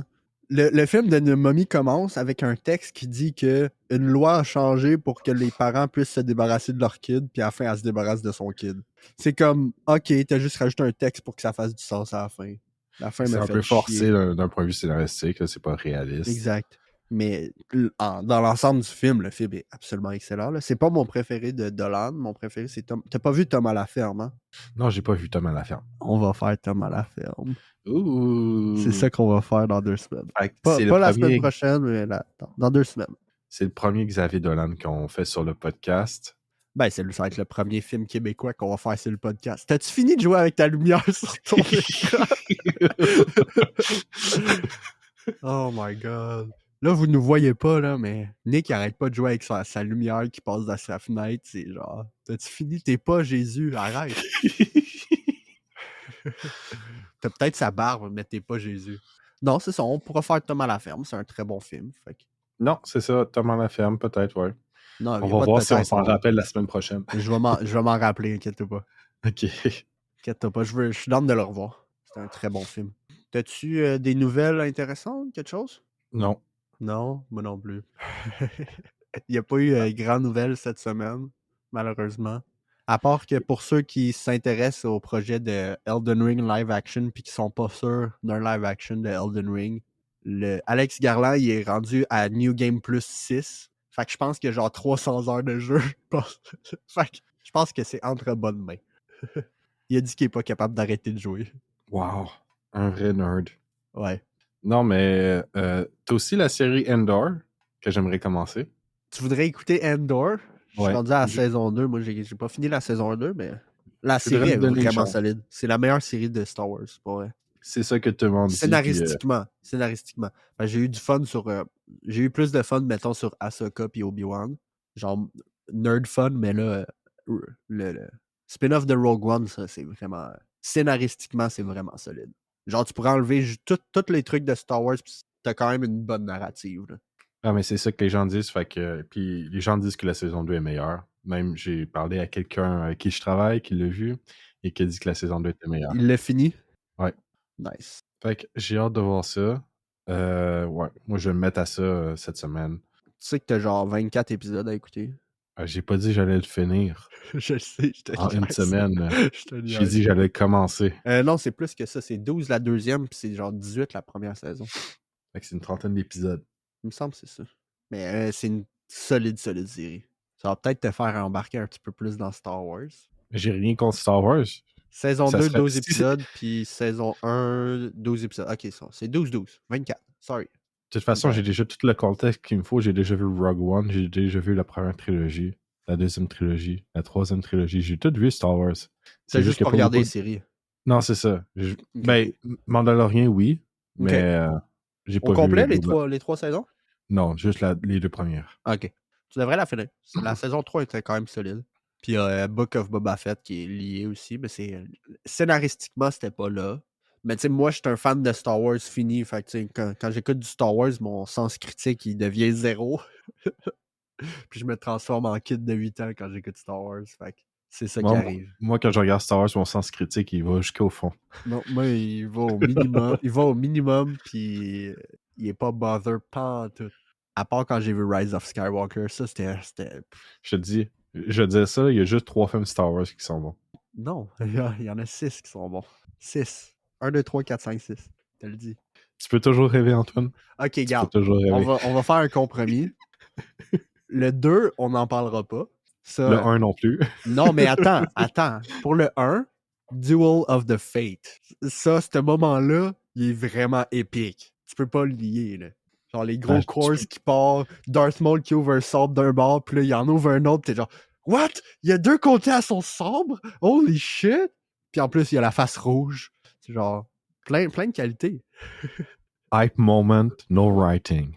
Le film de Mommy commence avec un texte qui dit que une loi a changé pour que les parents puissent se débarrasser de leur kid, puis à la fin, elle se débarrasse de son kid. C'est comme, ok, t'as juste rajouté un texte pour que ça fasse du sens à la fin. La fin c'est m'a un fait peu chier. forcé d'un point de vue scénaristique, là, c'est pas réaliste. Exact. Mais dans l'ensemble du film, le film est absolument excellent. Là. C'est pas mon préféré de Dolan. Mon préféré, c'est Tom. T'as pas vu Tom à la ferme, hein? Non, j'ai pas vu Tom à la ferme. On va faire Tom à la ferme. Ouh! C'est ça qu'on va faire dans 2 semaines. Pas la semaine prochaine, mais dans 2 semaines. C'est le premier Xavier Dolan qu'on fait sur le podcast. Ben, ça va être le premier film québécois qu'on va faire sur le podcast. T'as-tu fini de jouer avec ta lumière sur ton écran? Oh my God. Là, vous ne nous voyez pas, là, mais Nick arrête pas de jouer avec sa lumière qui passe dans sa fenêtre. C'est genre, t'as-tu fini? T'es pas Jésus, arrête. T'as peut-être sa barbe, mais t'es pas Jésus. Non, c'est ça, on pourra faire Tom à la ferme. C'est un très bon film. Fait que... Non, c'est ça, Tom à la ferme, peut-être, ouais. Non, on va voir si on s'en rappelle la semaine prochaine. Je vais m'en rappeler, inquiète-toi pas. Ok. Inquiète-toi pas, je suis dans de le revoir. C'est un très bon film. T'as-tu des nouvelles intéressantes, quelque chose? Non. Non, moi non plus. Il n'y a pas eu grand nouvelle cette semaine, malheureusement. À part que pour ceux qui s'intéressent au projet de Elden Ring live action puis qui sont pas sûrs d'un live action de Elden Ring, Alex Garland il est rendu à New Game Plus 6. Fait que je pense qu'il y a genre 300 heures de jeu. Fait que je pense que c'est entre bonnes mains. Il a dit qu'il est pas capable d'arrêter de jouer. Wow. Un vrai nerd. Ouais. Non, mais t'as aussi la série Endor que j'aimerais commencer. Tu voudrais écouter Endor? Je suis rendu à la saison 2. Moi, j'ai pas fini la saison 2, mais la série est vraiment solide. C'est la meilleure série de Star Wars, pour vrai. C'est ça que tout le monde dit. Scénaristiquement. Ben, j'ai eu du fun sur... j'ai eu plus de fun, mettons, sur Ahsoka puis Obi-Wan. Genre, nerd fun, mais là, le spin-off de Rogue One, ça, c'est vraiment... Scénaristiquement, c'est vraiment solide. Genre, tu pourrais enlever tous les trucs de Star Wars, puis t'as quand même une bonne narrative, là. Ah, mais c'est ça que les gens disent. Fait que, puis les gens disent que la saison 2 est meilleure. Même, j'ai parlé à quelqu'un avec qui je travaille, qui l'a vu, et qui a dit que la saison 2 était meilleure. Il l'a fini? Ouais. Nice. Fait que j'ai hâte de voir ça. Ouais, moi, je vais me mettre à ça cette semaine. Tu sais que t'as genre 24 épisodes à écouter? J'ai pas dit que j'allais le finir. Je sais, je te En une semaine. J'ai dit que j'allais commencer. Non, c'est plus que ça. C'est 12 la deuxième, puis c'est genre 18 la première saison. Fait que c'est une trentaine d'épisodes. Il me semble que c'est ça. Mais c'est une solide série. Ça va peut-être te faire embarquer un petit peu plus dans Star Wars. J'ai rien contre Star Wars. Saison 2, 12 épisodes, puis saison 1, 12 épisodes. Ok, ça, c'est 12. 24. Sorry. De toute façon, j'ai déjà tout le contexte qu'il me faut. J'ai déjà vu Rogue One, j'ai déjà vu la première trilogie, la deuxième trilogie, la troisième trilogie. J'ai tout vu Star Wars. C'est juste pas regarder les séries. Non, c'est ça. Ben, Mandalorian, oui, mais j'ai pas vu... Au complet, les trois saisons? Non, juste les 2 premières. Ok. Tu devrais la finir. La saison 3 était quand même solide. Puis il y a Book of Boba Fett qui est lié aussi, mais scénaristiquement, c'était pas là. Mais tu sais, moi, je suis un fan de Star Wars fini. Fait que quand j'écoute du Star Wars, mon sens critique, il devient 0. Puis je me transforme en kid de 8 ans quand j'écoute Star Wars. Fait que c'est ça qui arrive. Moi, quand je regarde Star Wars, mon sens critique, il va jusqu'au fond. Non, moi, il va au minimum. Il va au minimum, puis il est pas bother pas en tout. À part quand j'ai vu Rise of Skywalker, ça, c'était... Je te dis, je dis ça, il y a juste 3 films Star Wars qui sont bons. Non, il y en a 6 qui sont bons. 6. 1, 2, 3, 4, 5, 6. Je te le dis. Tu peux toujours rêver, Antoine. Ok, garde. On va faire un compromis. Le 2, on n'en parlera pas. Ça, Le 1 non plus. non, mais attends. Pour le 1, Duel of the Fate. Ça, ce moment-là, il est vraiment épique. Tu peux pas le lier, là. Genre, les gros courses qui partent, Darth Maul qui ouvre un sabre d'un bord, puis là, il en ouvre un autre, t'es genre, what? Il y a 2 côtés à son sabre? Holy shit! Puis en plus, il y a la face rouge. C'est genre, plein de qualités. Hype moment, no writing.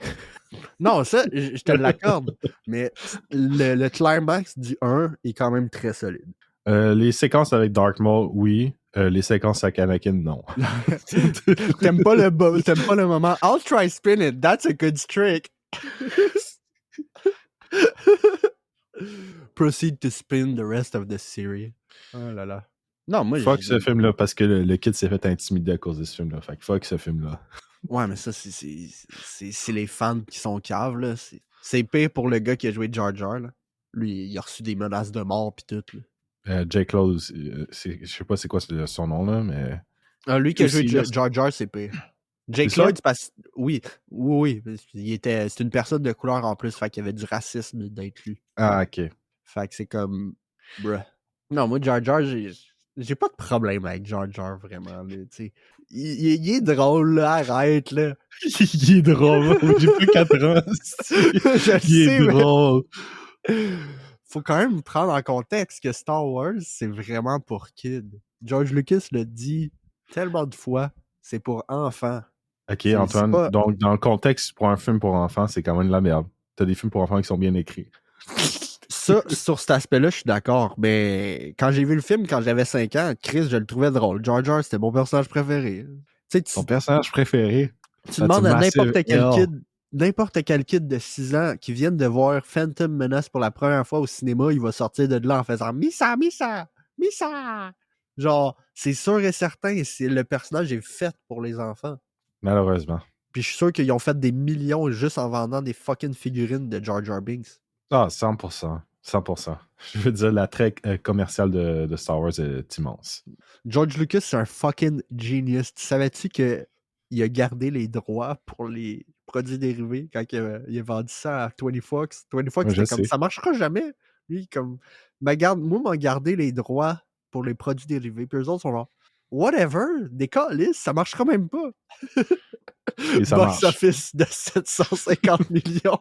Non, ça, je te l'accorde. Mais le climax du 1 est quand même très solide. Les séquences avec Darth Maul, oui. Les séquences avec Anakin, non. T'aimes pas le moment I'll try spin it, that's a good trick. Proceed to spin the rest of the series. Oh là là. Non, moi fuck ce film-là, parce que le kid s'est fait intimider à cause de ce film-là. Fait que fuck ce film-là. Ouais, mais ça, c'est les fans qui sont caves, là. C'est pire pour le gars qui a joué Jar Jar, là. Lui, il a reçu des menaces de mort pis tout, là. Jake Lowe, je sais pas c'est quoi son nom, là, mais... lui qui a joué Jar Jar, c'est pire. Jake Lloyd, c'est parce... Oui. C'est une personne de couleur en plus, fait qu'il y avait du racisme d'être lui. Ah, ok. Fait que c'est comme... Bruh. Non, moi, Jar Jar, j'ai pas de problème avec Jar Jar, vraiment, là, tu sais. Il est drôle, là, arrête, là. Il est drôle, j'ai pas 4 ans. Il est drôle. Faut quand même prendre en contexte que Star Wars, c'est vraiment pour kids. George Lucas l'a dit tellement de fois, c'est pour enfants. Ok, Antoine, pas... donc dans le contexte pour un film pour enfants, c'est quand même de la merde. T'as des films pour enfants qui sont bien écrits. Ça, sur cet aspect-là, je suis d'accord. Mais quand j'ai vu le film, quand j'avais 5 ans, Chris, je le trouvais drôle. Jar Jar, c'était mon personnage préféré. Ton personnage préféré? Tu demandes à n'importe quel kid de 6 ans qui vienne de voir Phantom Menace pour la première fois au cinéma, il va sortir de là en faisant « Misa, Misa, Misa! » Genre, c'est sûr et certain, c'est le personnage est fait pour les enfants. Malheureusement. Puis je suis sûr qu'ils ont fait des millions juste en vendant des fucking figurines de Jar Jar Binks. Ah, 100%. 100%. Je veux dire, l'attrait commercial de Star Wars est immense. George Lucas, c'est un fucking genius. Tu savais-tu qu'il a gardé les droits pour les produits dérivés quand il a vendu ça à 20 Fox? 20 Fox, c'était comme, ça marchera jamais. Lui, comme, moi, m'a gardé les droits pour les produits dérivés. Puis eux autres sont genre, whatever, des calices, ça marchera même pas. Et ça Box office de 750 millions.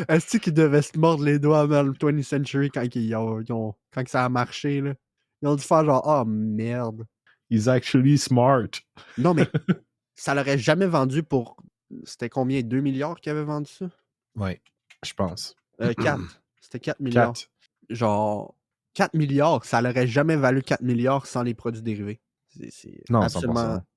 Est-ce qu'ils devaient se mordre les doigts dans le 20th Century quand ça a marché, là? Ils ont dû faire genre, oh merde. He's actually smart. Non, mais ça l'aurait jamais vendu pour. C'était combien? 2 milliards qu'ils avaient vendu ça? Ouais, je pense. 4. C'était 4 milliards. 4. Genre, 4 milliards, ça l'aurait jamais valu 4 milliards sans les produits dérivés. C'est non,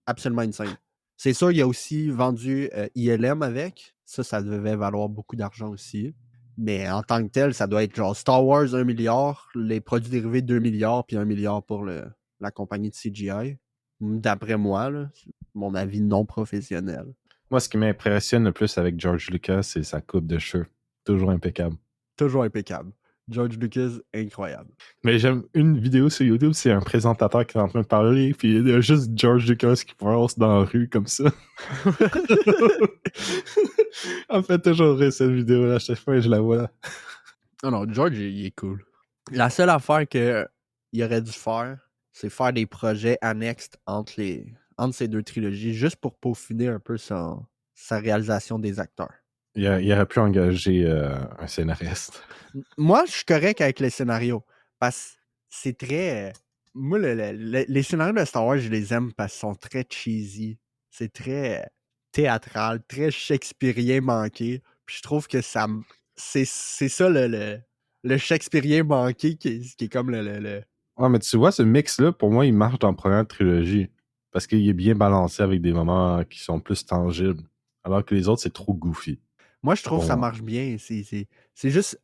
absolument insane. C'est sûr, il a aussi vendu ILM avec. Ça devait valoir beaucoup d'argent aussi. Mais en tant que tel, ça doit être genre Star Wars 1 milliard, les produits dérivés 2 milliards, puis 1 milliard pour la compagnie de CGI. D'après moi, là, mon avis non professionnel. Moi, ce qui m'impressionne le plus avec George Lucas, c'est sa coupe de cheveux. Toujours impeccable. Toujours impeccable. George Lucas, incroyable. Mais j'aime une vidéo sur YouTube, c'est un présentateur qui est en train de parler, puis il y a juste George Lucas qui passe dans la rue comme ça. En fait, toujours cette vidéo-là, à chaque fois je la vois. Non, George, il est cool. La seule affaire qu'il aurait dû faire, c'est faire des projets annexes entre ces deux trilogies, juste pour peaufiner un peu sa réalisation des acteurs. Il aurait pu engager un scénariste. Moi, je suis correct avec les scénarios. Parce que c'est très... Moi, les scénarios de Star Wars, je les aime parce qu'ils sont très cheesy. C'est très théâtral, très shakespearien manqué. Puis je trouve que ça... C'est ça le shakespearien manqué qui est comme le... Ouais, mais tu vois, ce mix-là, pour moi, il marche dans la première trilogie. Parce qu'il est bien balancé avec des moments qui sont plus tangibles. Alors que les autres, c'est trop goofy. Moi, je trouve que ça marche bien. C'est juste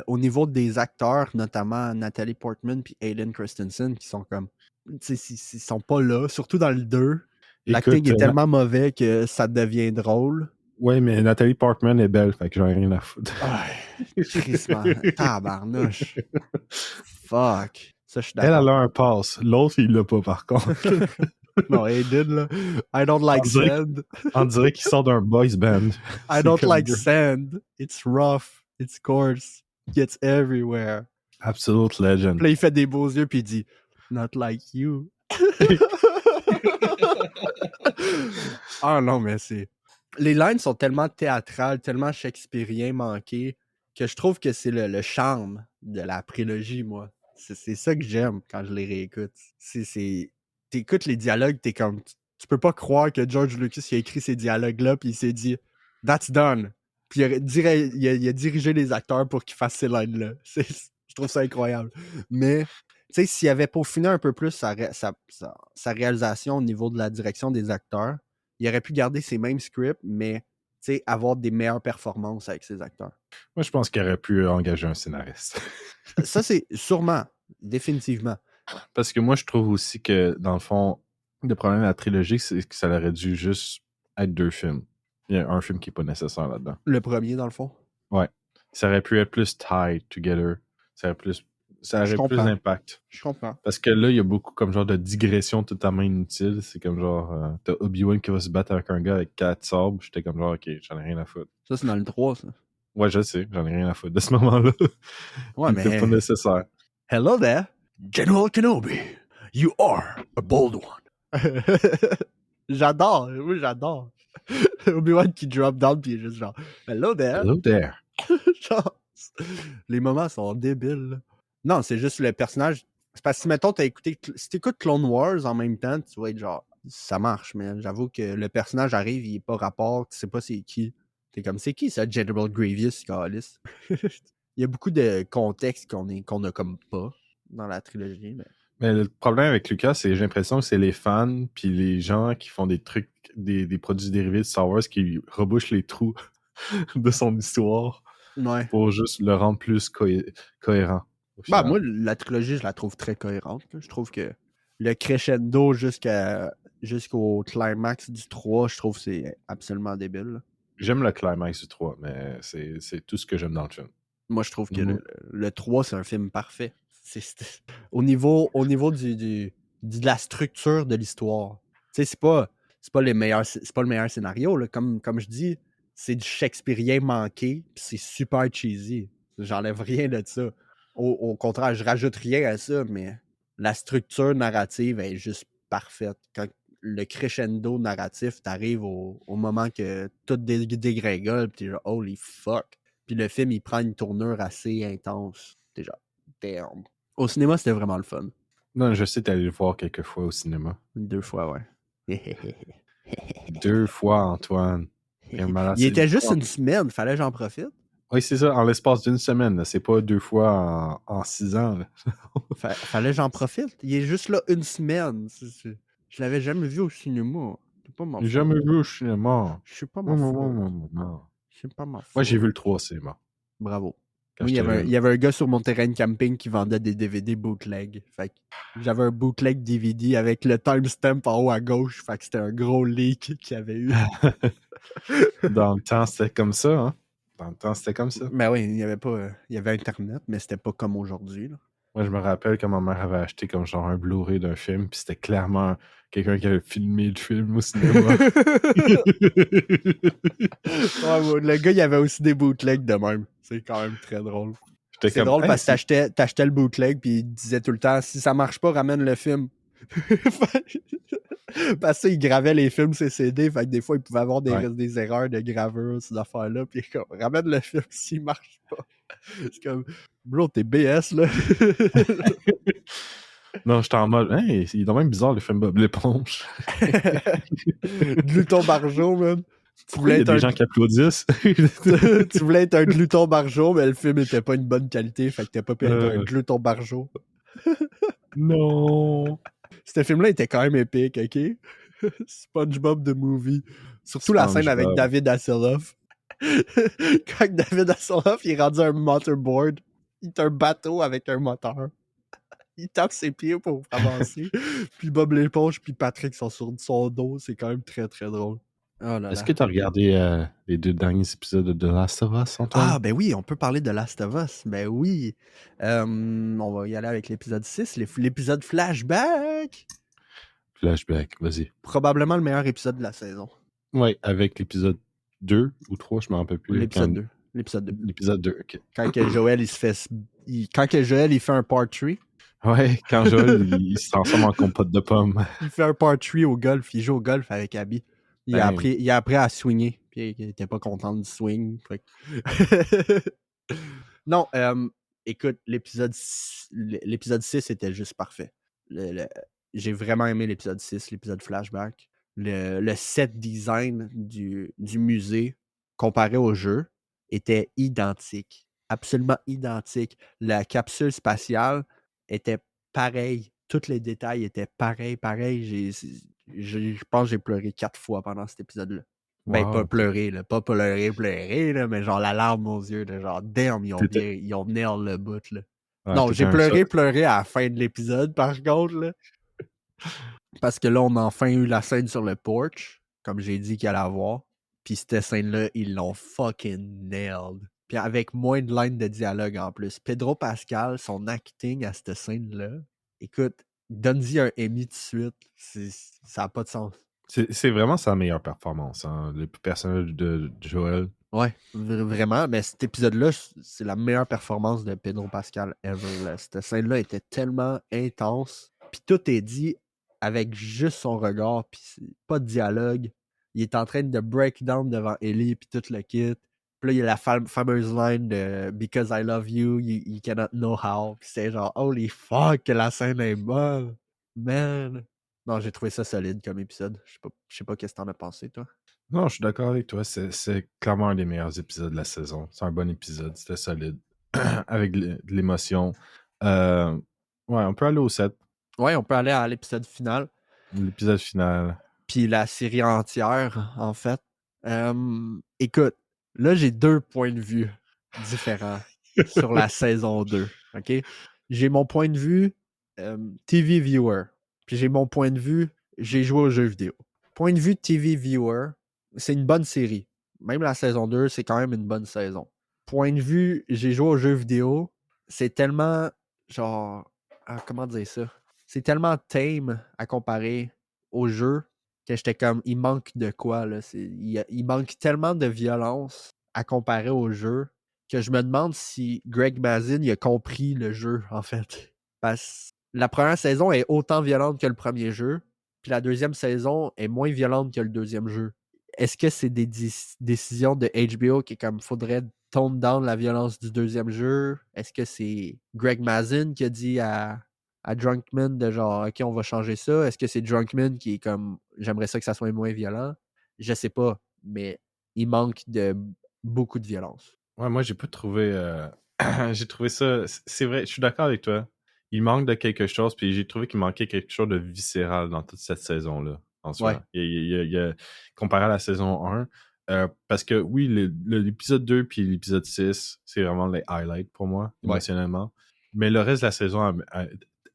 au niveau des acteurs, notamment Natalie Portman et Hayden Christensen, qui sont comme... Ils sont pas là, surtout dans le 2. L'acting est tellement mauvais que ça devient drôle. Ouais, mais Natalie Portman est belle, fait que j'en ai rien à foutre. Tristement. Tabarnouche. Fuck. Ça, je suis d'accord. Elle a un pass. L'autre, il l'a pas, par contre. Non, Hayden, là. I don't like sand. On dirait qu'il sort d'un boys band. I don't like sand. It's rough. It's coarse. gets everywhere. Absolute legend. Puis là, il fait des beaux yeux, puis il dit « Not like you. » Ah non, mais c'est... Les lines sont tellement théâtrales, tellement shakespeariens manquées, que je trouve que c'est le charme de la prélogie, moi. C'est ça que j'aime quand je les réécoute. T'écoutes les dialogues, t'es comme... Tu peux pas croire que George Lucas il a écrit ces dialogues-là, puis il s'est dit « That's done ». Puis il a dirigé les acteurs pour qu'ils fassent ces lines-là. Je trouve ça incroyable. Mais, tu sais, s'il avait peaufiné un peu plus sa réalisation au niveau de la direction des acteurs, il aurait pu garder ses mêmes scripts, mais avoir des meilleures performances avec ses acteurs. Moi, je pense qu'il aurait pu engager un scénariste. Ça, c'est sûrement, définitivement. Parce que moi, je trouve aussi que, dans le fond, le problème de la trilogie, c'est que ça aurait dû juste être 2 films. Il y a un film qui n'est pas nécessaire là-dedans. Le premier, dans le fond? Ouais. Ça aurait pu être plus tied together. Ça aurait plus d'impact. Je comprends. Parce que là, il y a beaucoup comme genre de digressions totalement inutiles. C'est comme genre, t'as Obi-Wan qui va se battre avec un gars avec 4 sabres. J'étais comme genre, ok, j'en ai rien à foutre. Ça, c'est dans le 3, ça. Ouais, je sais, j'en ai rien à foutre de ce moment-là. Ouais, mais... C'était pas nécessaire. Hello there, General Kenobi. You are a bold one. J'adore, oui, j'adore. Obi-Wan qui drop down puis il est juste genre Hello there. Hello there. Genre, les moments sont débiles. Là. Non, c'est juste le personnage. C'est parce que, mettons, si t'écoutes Clone Wars en même temps, tu vas être genre, ça marche, mais j'avoue que le personnage arrive, il est pas rapport, tu sais pas c'est qui. T'es comme, c'est qui ça, General Grievous, Callis? Il y a beaucoup de contexte qu'on a comme pas dans la trilogie. Mais le problème avec Lucas, c'est j'ai l'impression que c'est les fans puis les gens qui font des trucs, des produits dérivés de Star Wars qui rebouchent les trous de son histoire pour juste le rendre plus cohérent. Bah, moi, la trilogie, je la trouve très cohérente. Là. Je trouve que le crescendo jusqu'au climax du 3, je trouve que c'est absolument débile. Là. J'aime le climax du 3, mais c'est tout ce que j'aime dans le film. Moi, je trouve que le 3, c'est un film parfait. Au niveau de la structure de l'histoire. Tu sais, c'est pas le meilleur scénario. Là. Comme je dis, c'est du shakespearien manqué, puis c'est super cheesy. J'enlève rien de ça. Au contraire, je rajoute rien à ça, mais la structure narrative est juste parfaite. Quand le crescendo narratif t'arrive au moment que tout dégringole, puis t'es genre « Holy fuck! » Puis le film, il prend une tournure assez intense. T'es genre « Damn! » Au cinéma, c'était vraiment le fun. Non, je sais t'allais le voir quelques fois au cinéma. 2 fois, ouais. 2 fois, Antoine. Il était juste une semaine, fallait que j'en profite. Oui, c'est ça, en l'espace d'une semaine. Là. C'est pas 2 fois en 6 ans. Là. Fallait que j'en profite. Il est juste là une semaine. Je l'avais jamais vu au cinéma. C'est pas ma faute. Jamais vu au cinéma. Je sais pas ma faute. C'est pas ma faute. Moi, j'ai vu le 3 au cinéma. Bravo. Oui, il y avait un gars sur mon terrain de camping qui vendait des DVD bootleg. Fait que j'avais un bootleg DVD avec le timestamp en haut à gauche. Fait que c'était un gros leak qu'il y avait eu. Dans le temps, c'était comme ça, hein? Dans le temps, c'était comme ça. Mais oui, il y avait Internet, mais c'était pas comme aujourd'hui. Là. Moi, je me rappelle que ma mère avait acheté comme genre un Blu-ray d'un film, puis c'était clairement quelqu'un qui avait filmé le film au cinéma. Ouais, le gars, il y avait aussi des bootlegs de même. C'est quand même très drôle. C'est drôle parce que t'achetais le bootleg, puis il disait tout le temps « Si ça marche pas, ramène le film. » Parce que il gravait les films sur CD, fait que des fois, il pouvait avoir des erreurs de gravure, ces affaires-là, puis comme « Ramène le film s'il marche pas. » C'est comme « Bro, t'es BS, là. » Non, j'étais en mode, hey, il est quand même bizarre le film Bob l'éponge. Gluton Barjo, man. Il y a des gens qui applaudissent. Tu voulais être un Gluton Barjo, mais le film était pas une bonne qualité, fait que t'as pas pu être un Gluton Barjo. Non. Ce film-là était quand même épique, ok? SpongeBob the Movie. Surtout la scène avec David Hasselhoff. Quand David Hasselhoff il est rendu un motorboard, il est un bateau avec un moteur. Il tape ses pieds pour avancer. Puis Bob l'éponge puis Patrick sont sur son dos. C'est quand même très, très drôle. Oh là Est-ce que tu as regardé les 2 derniers épisodes de The Last of Us, Antoine? Ah, ben oui, on peut parler de Last of Us. Ben oui. On va y aller avec l'épisode 6, l'épisode Flashback. Flashback, vas-y. Probablement le meilleur épisode de la saison. Oui, avec l'épisode 2 ou 3, je ne m'en rappelle plus. L'épisode 2. L'épisode 2. L'épisode 2, ok. Quand que Joël, quand que Joël, il fait un par 3. Ouais, quand Joel, il se transforme en compote de pommes. Il fait un par 3 au golf. Il joue au golf avec Abby. Il a appris à swinger. Puis il était pas content du swing. Non, écoute, l'épisode 6 était juste parfait. J'ai vraiment aimé l'épisode 6, l'épisode flashback. Le set design du musée comparé au jeu était identique. Absolument identique. La capsule spatiale était pareille. Tous les détails étaient pareils. Je pense que j'ai pleuré 4 fois pendant cet épisode-là. Ben, Wow, pas pleurer, là. Pas pleurer, là, mais genre la larme aux yeux, là, genre, damn, ils ont nail le bout, là. Non, j'ai pleuré à la fin de l'épisode, par contre, là. Parce que là, on a enfin eu la scène sur le porch, comme j'ai dit qu'il allait avoir. Puis cette scène-là, ils l'ont fucking nailed. Puis avec moins de lignes de dialogue en plus. Pedro Pascal, son acting à cette scène-là, écoute, donne-y un Emmy tout de suite. Ça n'a pas de sens. C'est vraiment sa meilleure performance, hein, le personnage de Joel. Ouais, vraiment. Mais cet épisode-là, c'est la meilleure performance de Pedro Pascal ever. Là. Cette scène-là était tellement intense. Puis tout est dit avec juste son regard, puis pas de dialogue. Il est en train de break down devant Ellie, puis tout le kit. Puis là, il y a la fameuse line de Because I love you, you cannot know how. Puis c'est genre, holy fuck, que la scène est bonne. Man. Non, j'ai trouvé ça solide comme épisode. Je sais pas qu'est-ce que t'en as pensé, toi. Non, je suis d'accord avec toi. C'est clairement un des meilleurs épisodes de la saison. C'est un bon épisode. C'était solide. Avec de l'émotion. Ouais, on peut aller au 7. Ouais, on peut aller à l'épisode final. L'épisode final. Puis la série entière, en fait. Écoute, là, j'ai 2 points de vue différents sur la saison 2. OK? J'ai mon point de vue TV viewer. Puis j'ai mon point de vue, j'ai joué aux jeux vidéo. Point de vue TV viewer, c'est une bonne série. Même la saison 2, c'est quand même une bonne saison. Point de vue, j'ai joué aux jeux vidéo, c'est tellement, genre, comment dire ça? C'est tellement tame à comparer au jeu que j'étais comme, il manque de quoi, là? Il manque tellement de violence à comparer au jeu que je me demande si Greg Mazin il a compris le jeu, en fait. Parce que la première saison est autant violente que le premier jeu, puis la deuxième saison est moins violente que le deuxième jeu. Est-ce que c'est des décisions de HBO qui est comme, faudrait tone down la violence du deuxième jeu? Est-ce que c'est Greg Mazin qui a dit à Drunkman de genre, OK, on va changer ça? Est-ce que c'est Drunkman qui est comme, j'aimerais ça que ça soit moins violent? Je sais pas, mais il manque de beaucoup de violence. Ouais, moi, j'ai pas trouvé. J'ai trouvé ça. C'est vrai, je suis d'accord avec toi. Il manque de quelque chose, puis j'ai trouvé qu'il manquait quelque chose de viscéral dans toute cette saison-là, en soi. Ouais. Comparé à la saison 1, parce que oui, l'épisode 2 puis l'épisode 6, c'est vraiment les highlights pour moi, émotionnellement. Mais le reste de la saison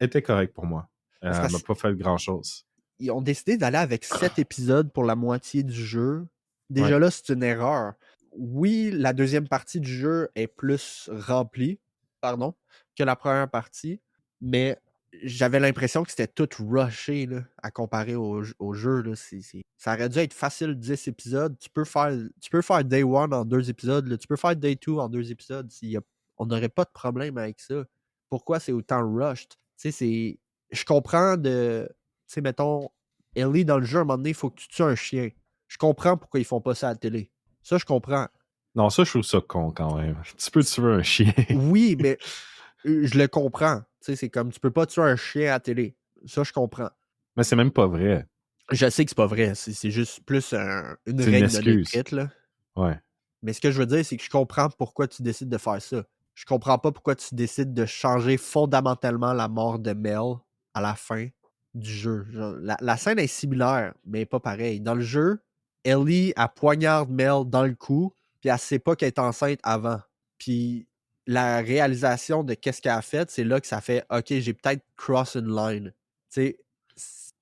était correct pour moi. Elle m'a pas fait grand-chose. Ils ont décidé d'aller avec 7 épisodes pour la moitié du jeu. Déjà là, c'est une erreur. Oui, la deuxième partie du jeu est plus remplie, que la première partie, mais j'avais l'impression que c'était tout rushé là, à comparer au jeu. Là. Ça aurait dû être facile 10 épisodes. Tu peux faire Day 1 en 2 épisodes. Là. Tu peux faire Day 2 en 2 épisodes. On n'aurait pas de problème avec ça. Pourquoi c'est autant rushed? Je comprends de... Tu sais, mettons, Ellie, dans le jeu, à un moment donné, il faut que tu tues un chien. Je comprends pourquoi ils font pas ça à la télé. Ça, je comprends. Non, ça, je trouve ça con quand même. Tu peux tuer un chien. Oui, mais je le comprends. Tu sais, c'est comme, tu peux pas tuer un chien à la télé. Ça, je comprends. Mais c'est même pas vrai. Je sais que c'est pas vrai. C'est juste plus une règle de l'écrite, là. Ouais. Mais ce que je veux dire, c'est que je comprends pourquoi tu décides de faire ça. Je comprends pas pourquoi tu décides de changer fondamentalement la mort de Mel à la fin du jeu. Genre, la scène est similaire, mais pas pareil. Dans le jeu, Ellie, elle poignarde Mel dans le cou, puis elle sait pas qu'elle est enceinte avant. Puis la réalisation de qu'est-ce qu'elle a fait, c'est là que ça fait « Ok, j'ai peut-être cross une line. » Tu sais,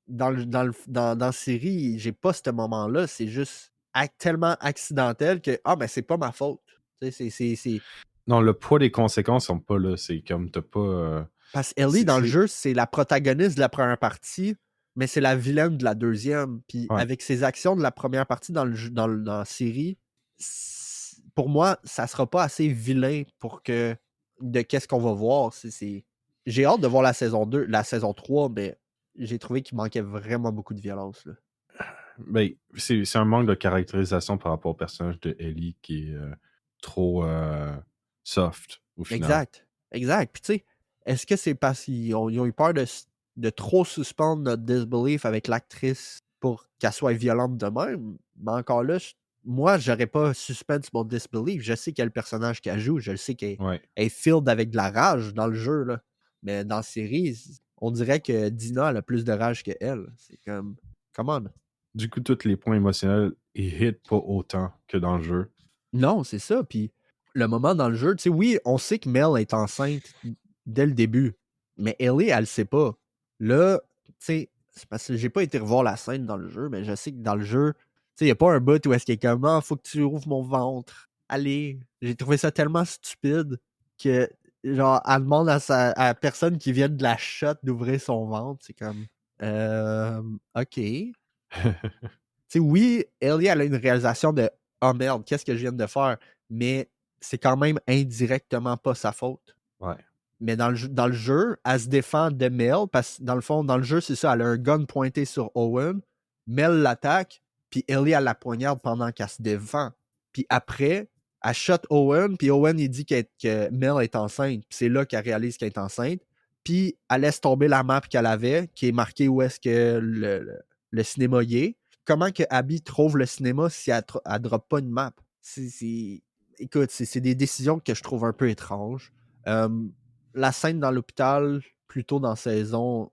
dans la série, j'ai pas ce moment-là. C'est juste tellement accidentel que « Ah, ben c'est pas ma faute. » Tu sais, c'est... Non, le poids des conséquences sont pas là. C'est comme t'as pas... Parce qu'Ellie, dans le jeu, c'est la protagoniste de la première partie, mais c'est la vilaine de la deuxième. Puis avec ses actions de la première partie dans la série, pour moi, ça sera pas assez vilain pour que de qu'est-ce qu'on va voir. J'ai hâte de voir la saison 2, la saison 3, mais j'ai trouvé qu'il manquait vraiment beaucoup de violence. Là. Ben, c'est un manque de caractérisation par rapport au personnage de Ellie qui est trop soft au final. Exact. Puis tu sais, est-ce que c'est parce qu'ils ont eu peur de trop suspendre notre disbelief avec l'actrice pour qu'elle soit violente de même? Mais encore là, moi, j'aurais pas suspense mon disbelief. Je sais quel personnage qu'elle joue. Je le sais qu'elle Ouais. est filled avec de la rage dans le jeu. Là. Mais dans la série, on dirait que Dina elle a plus de rage que elle. C'est comme, come on. Du coup, tous les points émotionnels, ils hit pas autant que dans le jeu. Non, c'est ça. Puis le moment dans le jeu, tu sais, oui, on sait que Mel est enceinte dès le début, mais Ellie, elle le sait pas. Là, tu sais, c'est parce que j'ai pas été revoir la scène dans le jeu, mais je sais que dans le jeu, tu sais, il n'y a pas un bout où est-ce qu'il est comme, ah, faut que tu ouvres mon ventre. Allez, j'ai trouvé ça tellement stupide que, genre, elle demande à la personne qui vient de la shot d'ouvrir son ventre. C'est comme, ok. Tu sais, oui, Ellie, elle a une réalisation de oh merde, qu'est-ce que je viens de faire? Mais c'est quand même indirectement pas sa faute. Ouais. Mais dans le jeu, elle se défend de Mel, parce que dans le fond, dans le jeu, c'est ça, elle a un gun pointé sur Owen, Mel l'attaque, puis Ellie, elle la poignarde pendant qu'elle se défend. Puis après, elle shot Owen, puis Owen, il dit que Mel est enceinte, puis c'est là qu'elle réalise qu'elle est enceinte, puis elle laisse tomber la map qu'elle avait, qui est marquée où est-ce que le cinéma y est. Comment que Abby trouve le cinéma si elle drop pas une map? Écoute, c'est des décisions que je trouve un peu étranges. La scène dans l'hôpital, plus tôt dans la saison,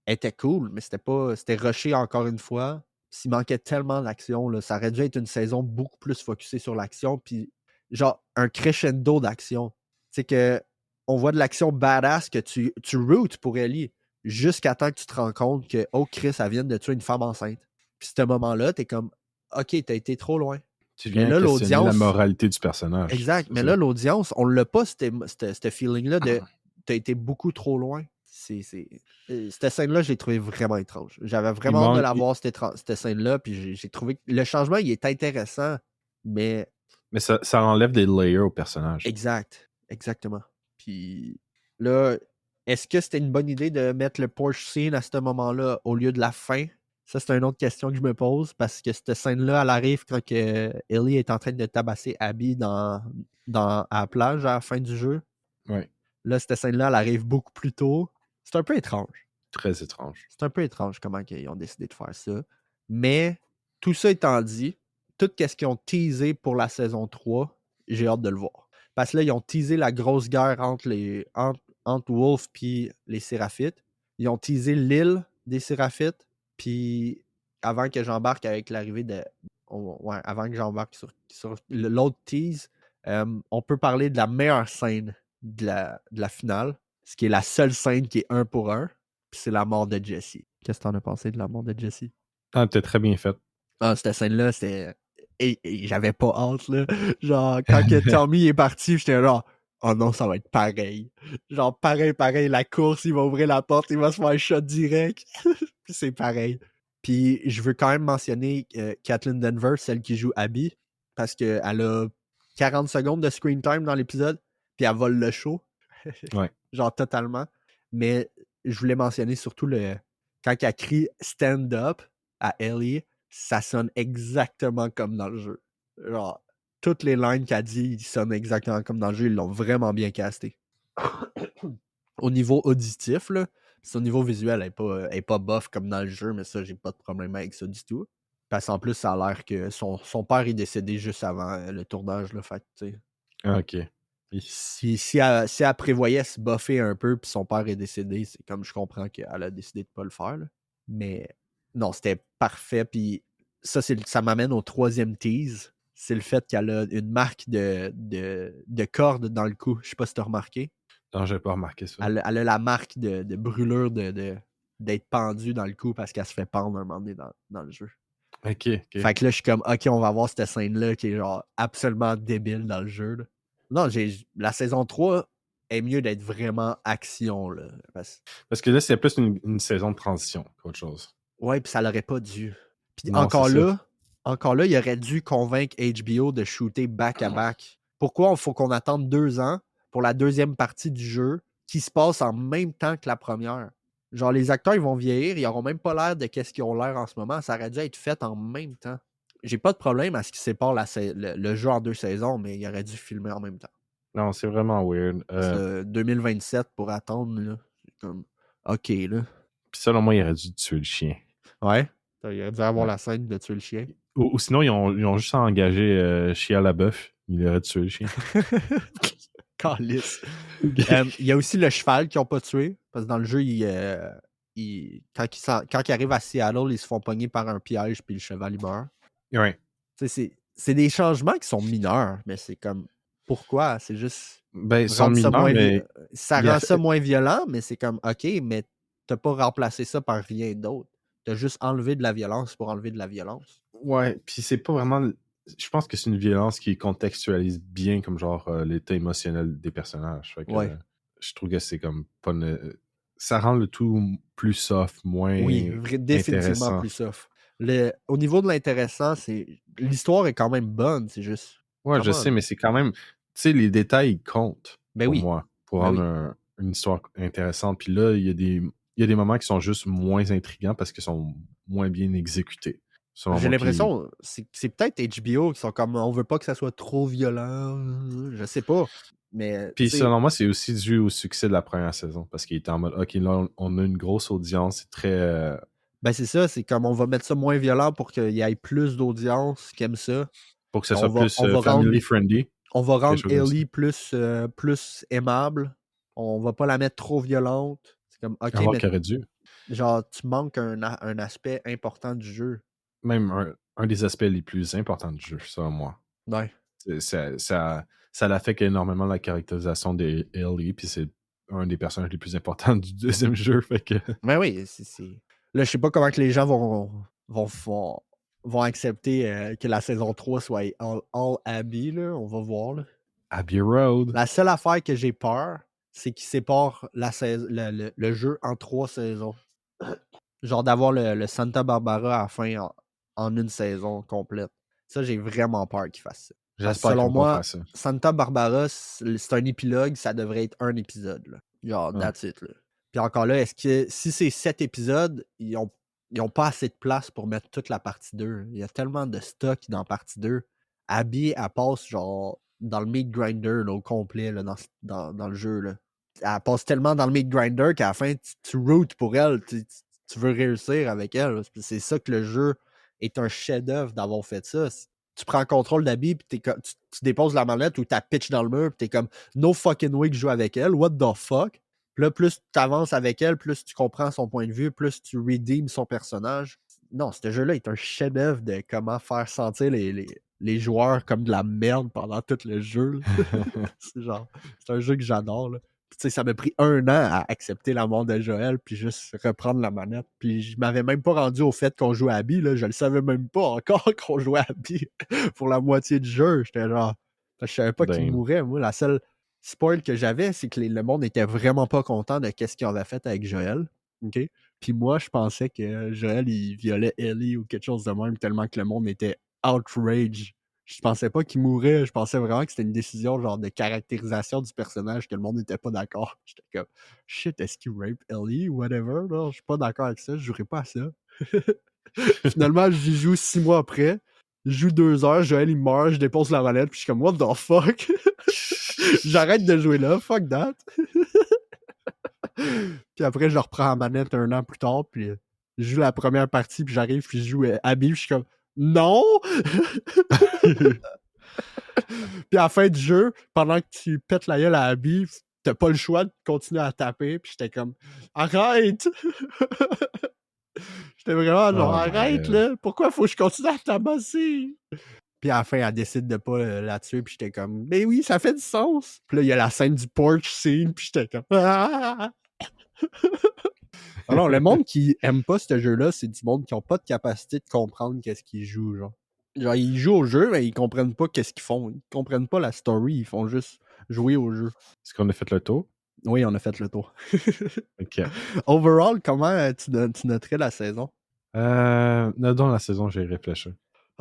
était cool, mais c'était rushé encore une fois. S'il manquait tellement d'action, là, ça aurait dû être une saison beaucoup plus focusée sur l'action, puis genre un crescendo d'action. C'est que on voit de l'action badass que tu roots pour Ellie jusqu'à temps que tu te rends compte que, oh Chris, elle vient de tuer une femme enceinte. Puis ce moment-là, t'es comme, ok, t'as été trop loin. Tu Mais viens là, questionner la l'audience. moralité du personnage. Exact. Mais là, l'audience, on l'a pas, ce feeling-là de t'as été beaucoup trop loin. Cette scène-là, je l'ai trouvé vraiment étrange. J'avais vraiment hâte de la voir, cette scène-là, puis j'ai trouvé que le changement, il est intéressant, mais. Mais ça enlève des layers au personnage. Exactement. Puis là, est-ce que c'était une bonne idée de mettre le Porsche scene à ce moment-là au lieu de la fin? Ça, c'est une autre question que je me pose parce que cette scène-là, elle arrive quand Ellie est en train de tabasser Abby à la plage à la fin du jeu. Ouais. Là, cette scène-là, elle arrive beaucoup plus tôt. C'est un peu étrange. Très étrange. C'est un peu étrange comment ils ont décidé de faire ça. Mais tout ça étant dit, tout ce qu'ils ont teasé pour la saison 3, j'ai hâte de le voir. Parce que là, ils ont teasé la grosse guerre entre Wolf et les Séraphites. Ils ont teasé l'île des Séraphites. Puis avant que j'embarque avec l'arrivée de. Avant que j'embarque sur l'autre tease, on peut parler de la meilleure scène de la finale. Ce qui est la seule scène qui est 1 pour 1. Puis c'est la mort de Jesse. Qu'est-ce que t'en as pensé de la mort de Jesse? Ah, t'es très bien fait. Ah, cette scène-là, c'était. Et j'avais pas hâte, là. Genre, quand que Tommy est parti, j'étais genre, oh non, ça va être pareil. Genre, pareil, la course, il va ouvrir la porte, il va se faire un shot direct. Puis c'est pareil. Puis je veux quand même mentionner Kathleen Denver, celle qui joue Abby, parce qu'elle a 40 secondes de screen time dans l'épisode, puis elle vole le show. Ouais. Genre, totalement. Mais je voulais mentionner surtout quand elle crie stand up à Ellie, ça sonne exactement comme dans le jeu. Genre, toutes les lines qu'elle dit, ils sonnent exactement comme dans le jeu. Ils l'ont vraiment bien casté. Au niveau auditif, là, au niveau visuel, elle est pas bof comme dans le jeu, mais ça, j'ai pas de problème avec ça du tout. Parce qu'en plus, ça a l'air que son père est décédé juste avant le tournage, là, fait tu sais. OK. Si elle prévoyait se buffer un peu puis son père est décédé, c'est comme je comprends qu'elle a décidé de pas le faire. Là. Mais non, c'était parfait. Puis ça m'amène au troisième tease. C'est le fait qu'elle a une marque de corde dans le cou. Je sais pas si tu as remarqué. Non, j'ai pas remarqué ça. Elle a la marque de brûlure d'être pendue dans le cou parce qu'elle se fait pendre un moment donné dans le jeu. OK. Fait que là, je suis comme, OK, on va voir cette scène-là qui est genre absolument débile dans le jeu. Là. Non, la saison 3 est mieux d'être vraiment action. Là, parce que là, c'est plus une saison de transition qu'autre chose. Ouais, puis ça l'aurait pas dû. Puis non, encore là, encore là, il aurait dû convaincre HBO de shooter back-à-back. Pourquoi il faut qu'on attende 2 ans pour la deuxième partie du jeu qui se passe en même temps que la première? Genre, les acteurs, ils vont vieillir, ils n'auront même pas l'air de qu'est-ce qu'ils ont l'air en ce moment. Ça aurait dû être fait en même temps. J'ai pas de problème à ce qu'ils séparent le jeu en 2 saisons, mais il aurait dû filmer en même temps. Non, c'est vraiment weird. Parce que 2027 pour attendre, là, c'est comme OK, là. Puis selon moi, il aurait dû tuer le chien. Ouais. Il aurait dû avoir Ouais. la scène de tuer le chien. Ou sinon, ils ont juste engagé Chia LaBeouf. Il aurait tué le chien. Calice. Il y a aussi le cheval qu'ils n'ont pas tué. Parce que dans le jeu, quand ils arrivent à Seattle, ils se font pogner par un piège puis le cheval il meurt. Ouais. C'est des changements qui sont mineurs, mais c'est comme pourquoi? C'est juste. Ben, ils sont mineurs, mais. Ça rend ça moins violent, mais c'est comme OK, mais t'as pas remplacé ça par rien d'autre. T'as juste enlevé de la violence pour enlever de la violence. Ouais, puis c'est pas vraiment. Je pense que c'est une violence qui contextualise bien comme genre l'état émotionnel des personnages. Fait que, Ouais. je trouve que c'est comme pas. Ça rend le tout plus soft, moins Définitivement intéressant. plus soft. Au niveau de l'intéressant, l'histoire est quand même bonne, c'est juste. Ouais, je sais, mais c'est quand même. Tu sais, les détails comptent pour moi, pour rendre une histoire intéressante. Puis là, il y a des moments qui sont juste moins intrigants parce qu'ils sont moins bien exécutés. J'ai l'impression que c'est peut-être HBO qui sont comme on veut pas que ça soit trop violent. Je sais pas. Mais, puis selon moi, c'est aussi dû au succès de la première saison parce qu'il était en mode OK, là, on a une grosse audience, c'est très. Ben c'est ça, c'est comme on va mettre ça moins violent pour qu'il y ait plus d'audience qui aiment ça. Pour que ça soit plus family-friendly. On va rendre Ellie plus aimable. On va pas la mettre trop violente. C'est comme OK, mais qu'aurait dû. Genre, tu manques un aspect important du jeu. Même un des aspects les plus importants du jeu, selon moi. Ouais. Ça l'affecte énormément la caractérisation d'Ellie, puis c'est un des personnages les plus importants du deuxième jeu. Fait que. Mais oui, là, je sais pas comment que les gens vont accepter que la saison 3 soit all Abby, là. On va voir, là. Abbey Road. La seule affaire que j'ai peur, c'est qu'ils séparent le jeu en 3 saisons. Genre d'avoir le Santa Barbara à la fin en une saison complète. Ça, j'ai vraiment peur qu'ils fassent ça. J'espère selon qu'ils vont moi, faire ça. Santa Barbara, c'est un épilogue, ça devrait être un épisode. Là. Genre, that's it. Là. Puis encore là, est-ce que si c'est 7 épisodes, ils ont pas assez de place pour mettre toute la partie 2. Il y a tellement de stock dans la partie 2. Abby, elle passe genre dans le meat grinder là, au complet là, dans le jeu. Là. Elle passe tellement dans le meat grinder qu'à la fin, tu routes pour elle. Tu veux réussir avec elle. C'est ça que le jeu est un chef-d'œuvre d'avoir fait ça. Tu prends le contrôle d'Abby, puis tu déposes la manette ou tu pitches dans le mur, puis t'es comme no fucking way que je joue avec elle. What the fuck? Puis là, plus tu avances avec elle, plus tu comprends son point de vue, plus tu redeems son personnage. Non, ce jeu-là est un chef-d'œuvre de comment faire sentir les joueurs comme de la merde pendant tout le jeu. C'est un jeu que j'adore. Là. Tu sais, ça m'a pris 1 an à accepter la mort de Joël, puis juste reprendre la manette. Puis je m'avais même pas rendu au fait qu'on jouait à Abby. Là. Je le savais même pas encore qu'on jouait à Abby pour la moitié du jeu. J'étais genre... Je savais pas qu'il mourait. Moi, la seule spoil que j'avais, c'est que le monde était vraiment pas content de qu'est-ce qu'ils avaient fait avec Joël. OK? Puis moi, je pensais que Joël, il violait Ellie ou quelque chose de même, tellement que le monde était outrage. Je pensais pas qu'il mourait. Je pensais vraiment que c'était une décision genre de caractérisation du personnage, que le monde n'était pas d'accord. J'étais comme, shit, est-ce qu'il rape Ellie ou whatever? Non, je suis pas d'accord avec ça. Je jouerai pas à ça. Finalement, j'y joue 6 mois après. Je joue 2 heures. Joël, il meurt. Je dépose la manette. Puis je suis comme, what the fuck? J'arrête de jouer là. Fuck that. Puis après, je reprends la manette 1 an plus tard. Puis je joue la première partie. Puis j'arrive. Puis je joue Abby. Puis je suis comme, non! Puis à la fin du jeu, pendant que tu pètes la gueule à Abby, t'as pas le choix de continuer à taper. Puis j'étais comme, arrête! J'étais vraiment genre, arrête là! Pourquoi faut que je continue à tabasser? Puis à la fin, elle décide de pas la tuer. Puis j'étais comme, mais oui, ça fait du sens! Puis là, il y a la scène du porch scene. Puis j'étais comme, ah! Alors, le monde qui aime pas ce jeu-là, c'est du monde qui ont pas de capacité de comprendre qu'est-ce qu'ils jouent, genre. Genre, ils jouent au jeu, mais ils comprennent pas qu'est-ce qu'ils font. Ils comprennent pas la story, ils font juste jouer au jeu. Est-ce qu'on a fait le tour? Oui, on a fait le tour. OK. Overall, comment tu noterais la saison? Dans la saison, j'ai réfléchi.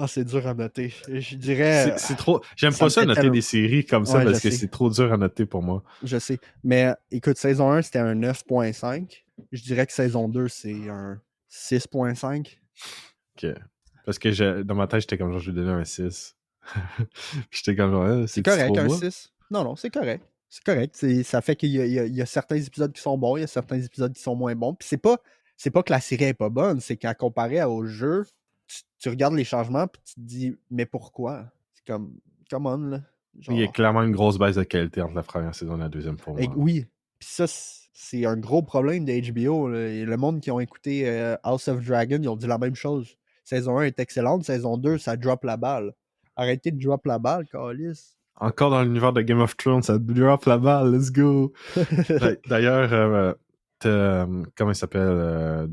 Ah, c'est dur à noter. Je dirais. C'est trop. J'aime ça pas me ça fait noter tellement- des séries comme ça Ouais, je parce que sais. c'est trop dur à noter pour moi. Je sais. Mais écoute, saison 1, c'était un 9.5. Je dirais que saison 2, c'est un 6.5. Ok. Parce que dans ma tête, j'étais comme genre, je vais donner un 6. Puis j'étais comme genre, C'est c'est correct, trop un bas. 6. Non, c'est correct. C'est correct. Ça fait qu'il y a certains épisodes qui sont bons, il y a certains épisodes qui sont moins bons. Puis c'est pas que la série est pas bonne, c'est qu'à comparer au jeu, tu regardes les changements puis tu te dis, mais pourquoi? C'est comme, come on, là. Il y a Genre, clairement une grosse baisse de qualité entre la première saison et la deuxième pour moi. oui. Puis ça, c'est un gros problème de HBO. Là. Et le monde qui ont écouté House of Dragon, ils ont dit la même chose. Saison 1 est excellente, saison 2, ça drop la balle. Arrêtez de drop la balle, Callis. Encore dans l'univers de Game of Thrones, ça drop la balle, let's go! D'ailleurs, comment il s'appelle?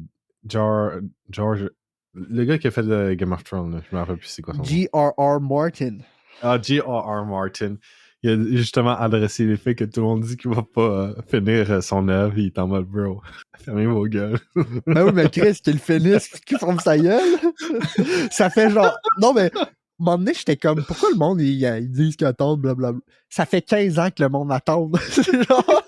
George. Le gars qui a fait le Game of Thrones, là, je me rappelle plus c'est quoi son nom. J.R.R. Martin. Ah, J.R.R. Martin. Il a justement adressé les faits que tout le monde dit qu'il va pas finir son œuvre, il est en mode bro. Fermez vos gueules. Ben oui, mais Chris, qu'il finisse, qu'il ferme sa gueule. Ça fait genre. Non, mais. À un moment donné, j'étais comme, pourquoi le monde, ils disent qu'ils attendent, blablabla. Ça fait 15 ans que le monde attend. Genre...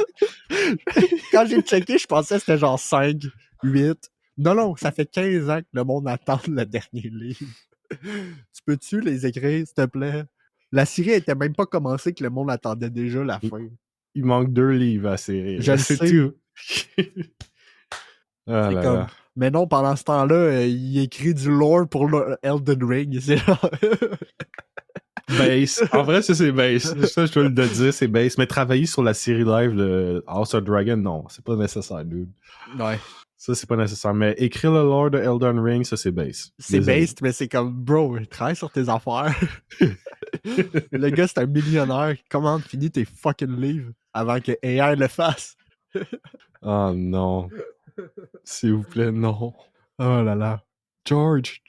Quand j'ai checké, je pensais que c'était genre 5, 8. Non, ça fait 15 ans que le monde attend le dernier livre. Tu peux-tu les écrire, s'il te plaît? La série était même pas commencée que le monde attendait déjà la fin. Il manque 2 livres à la série. Je le sais. sais. Tout. C'est comme... Mais non, pendant ce temps-là, il écrit du lore pour Elden Ring. C'est genre... Base. En vrai, ça, c'est base. Ça, je dois le dire, c'est base. Mais travailler sur la série live de House of Dragon, non, c'est pas nécessaire, dude. Ouais. Ça, c'est pas nécessaire. Mais écrire le lore de Elden Ring, ça, c'est base. C'est base, mais c'est comme, bro, travaille sur tes affaires. Le gars, c'est un millionnaire. Comment finis tes fucking livres avant que AI le fasse? Oh non. S'il vous plaît, non. Oh là là. George.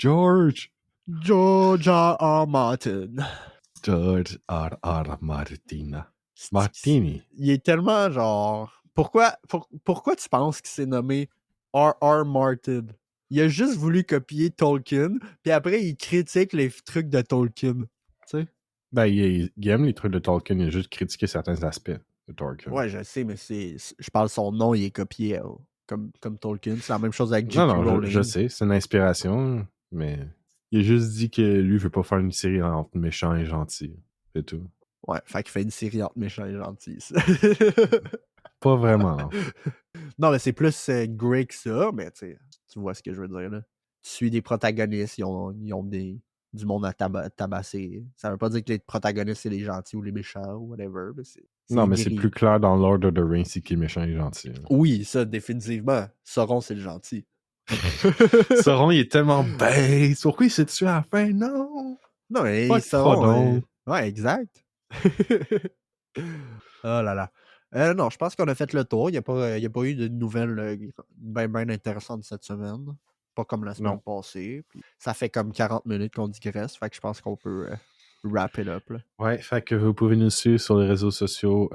Georgia R. Martin. George R. Martina. Martini. Il est tellement genre... Pourquoi tu penses qu'il s'est nommé R.R. Martin? Il a juste voulu copier Tolkien, puis après, il critique les trucs de Tolkien. Tu sais? Ben, il aime les trucs de Tolkien, il a juste critiqué certains aspects de Tolkien. Ouais, je sais, mais je parle son nom, il est copié comme Tolkien. C'est la même chose avec J.K. Non, Rowling. je sais, c'est une inspiration, mais il a juste dit que lui veut pas faire une série entre méchant et gentil. C'est tout. Ouais, fait qu'il fait une série entre méchants et gentils. Pas vraiment, non. Non, mais c'est plus grey que ça, mais tu vois ce que je veux dire, là. Tu suis des protagonistes, ils ont du monde à tabasser. Ça veut pas dire que les protagonistes, c'est les gentils ou les méchants ou whatever. Mais c'est plus clair dans Lord of the Rings c'est qui est méchant et gentil. Oui, ça, définitivement. Sauron, c'est le gentil. Sauron, il est tellement base. Pourquoi il s'est tué à la fin? Non! Non, mais Sauron... Ouais, exact. Oh là là. Non, je pense qu'on a fait le tour. Il n'y a pas eu de nouvelles bien intéressantes cette semaine. Pas comme la semaine passée. Puis ça fait comme 40 minutes qu'on digresse. Fait que je pense qu'on peut wrap it up. Là. Ouais, fait que vous pouvez nous suivre sur les réseaux sociaux.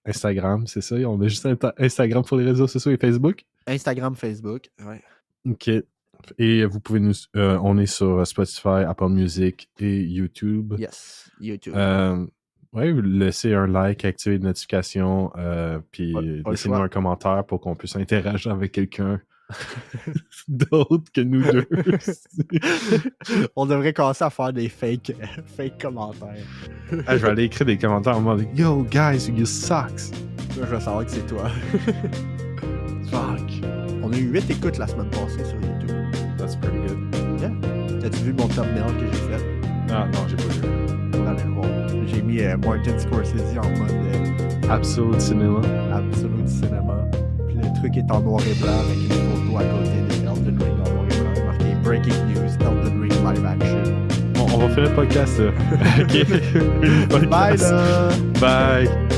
Instagram, c'est ça? On a juste Instagram pour les réseaux sociaux et Facebook? Instagram, Facebook, ouais. OK. Et vous pouvez nous... on est sur Spotify, Apple Music et YouTube. Yes, YouTube. Ouais, laissez un like, activez les notifications, puis laissez-nous un commentaire pour qu'on puisse interagir avec quelqu'un d'autre que nous deux. On devrait commencer à faire des fake commentaires. Je vais aller écrire des commentaires en mode Yo, guys, you sucks. Je vais savoir que c'est toi. Fuck. On a eu 8 écoutes la semaine passée sur YouTube. That's pretty good. Yeah. T'as-tu vu mon thumbnail que j'ai fait? Ah non, j'ai pas vu. Pour aller le voir. J'ai mis Martin Scorsese en mode Absolute Cinema. Absolute Cinema. Puis le truc est en noir et blanc avec une photo à côté de Elden Ring en noir et blanc. Marqué Breaking News, Elden Ring Live Action. Bon, on va faire le podcast. OK. Bye là! Bye.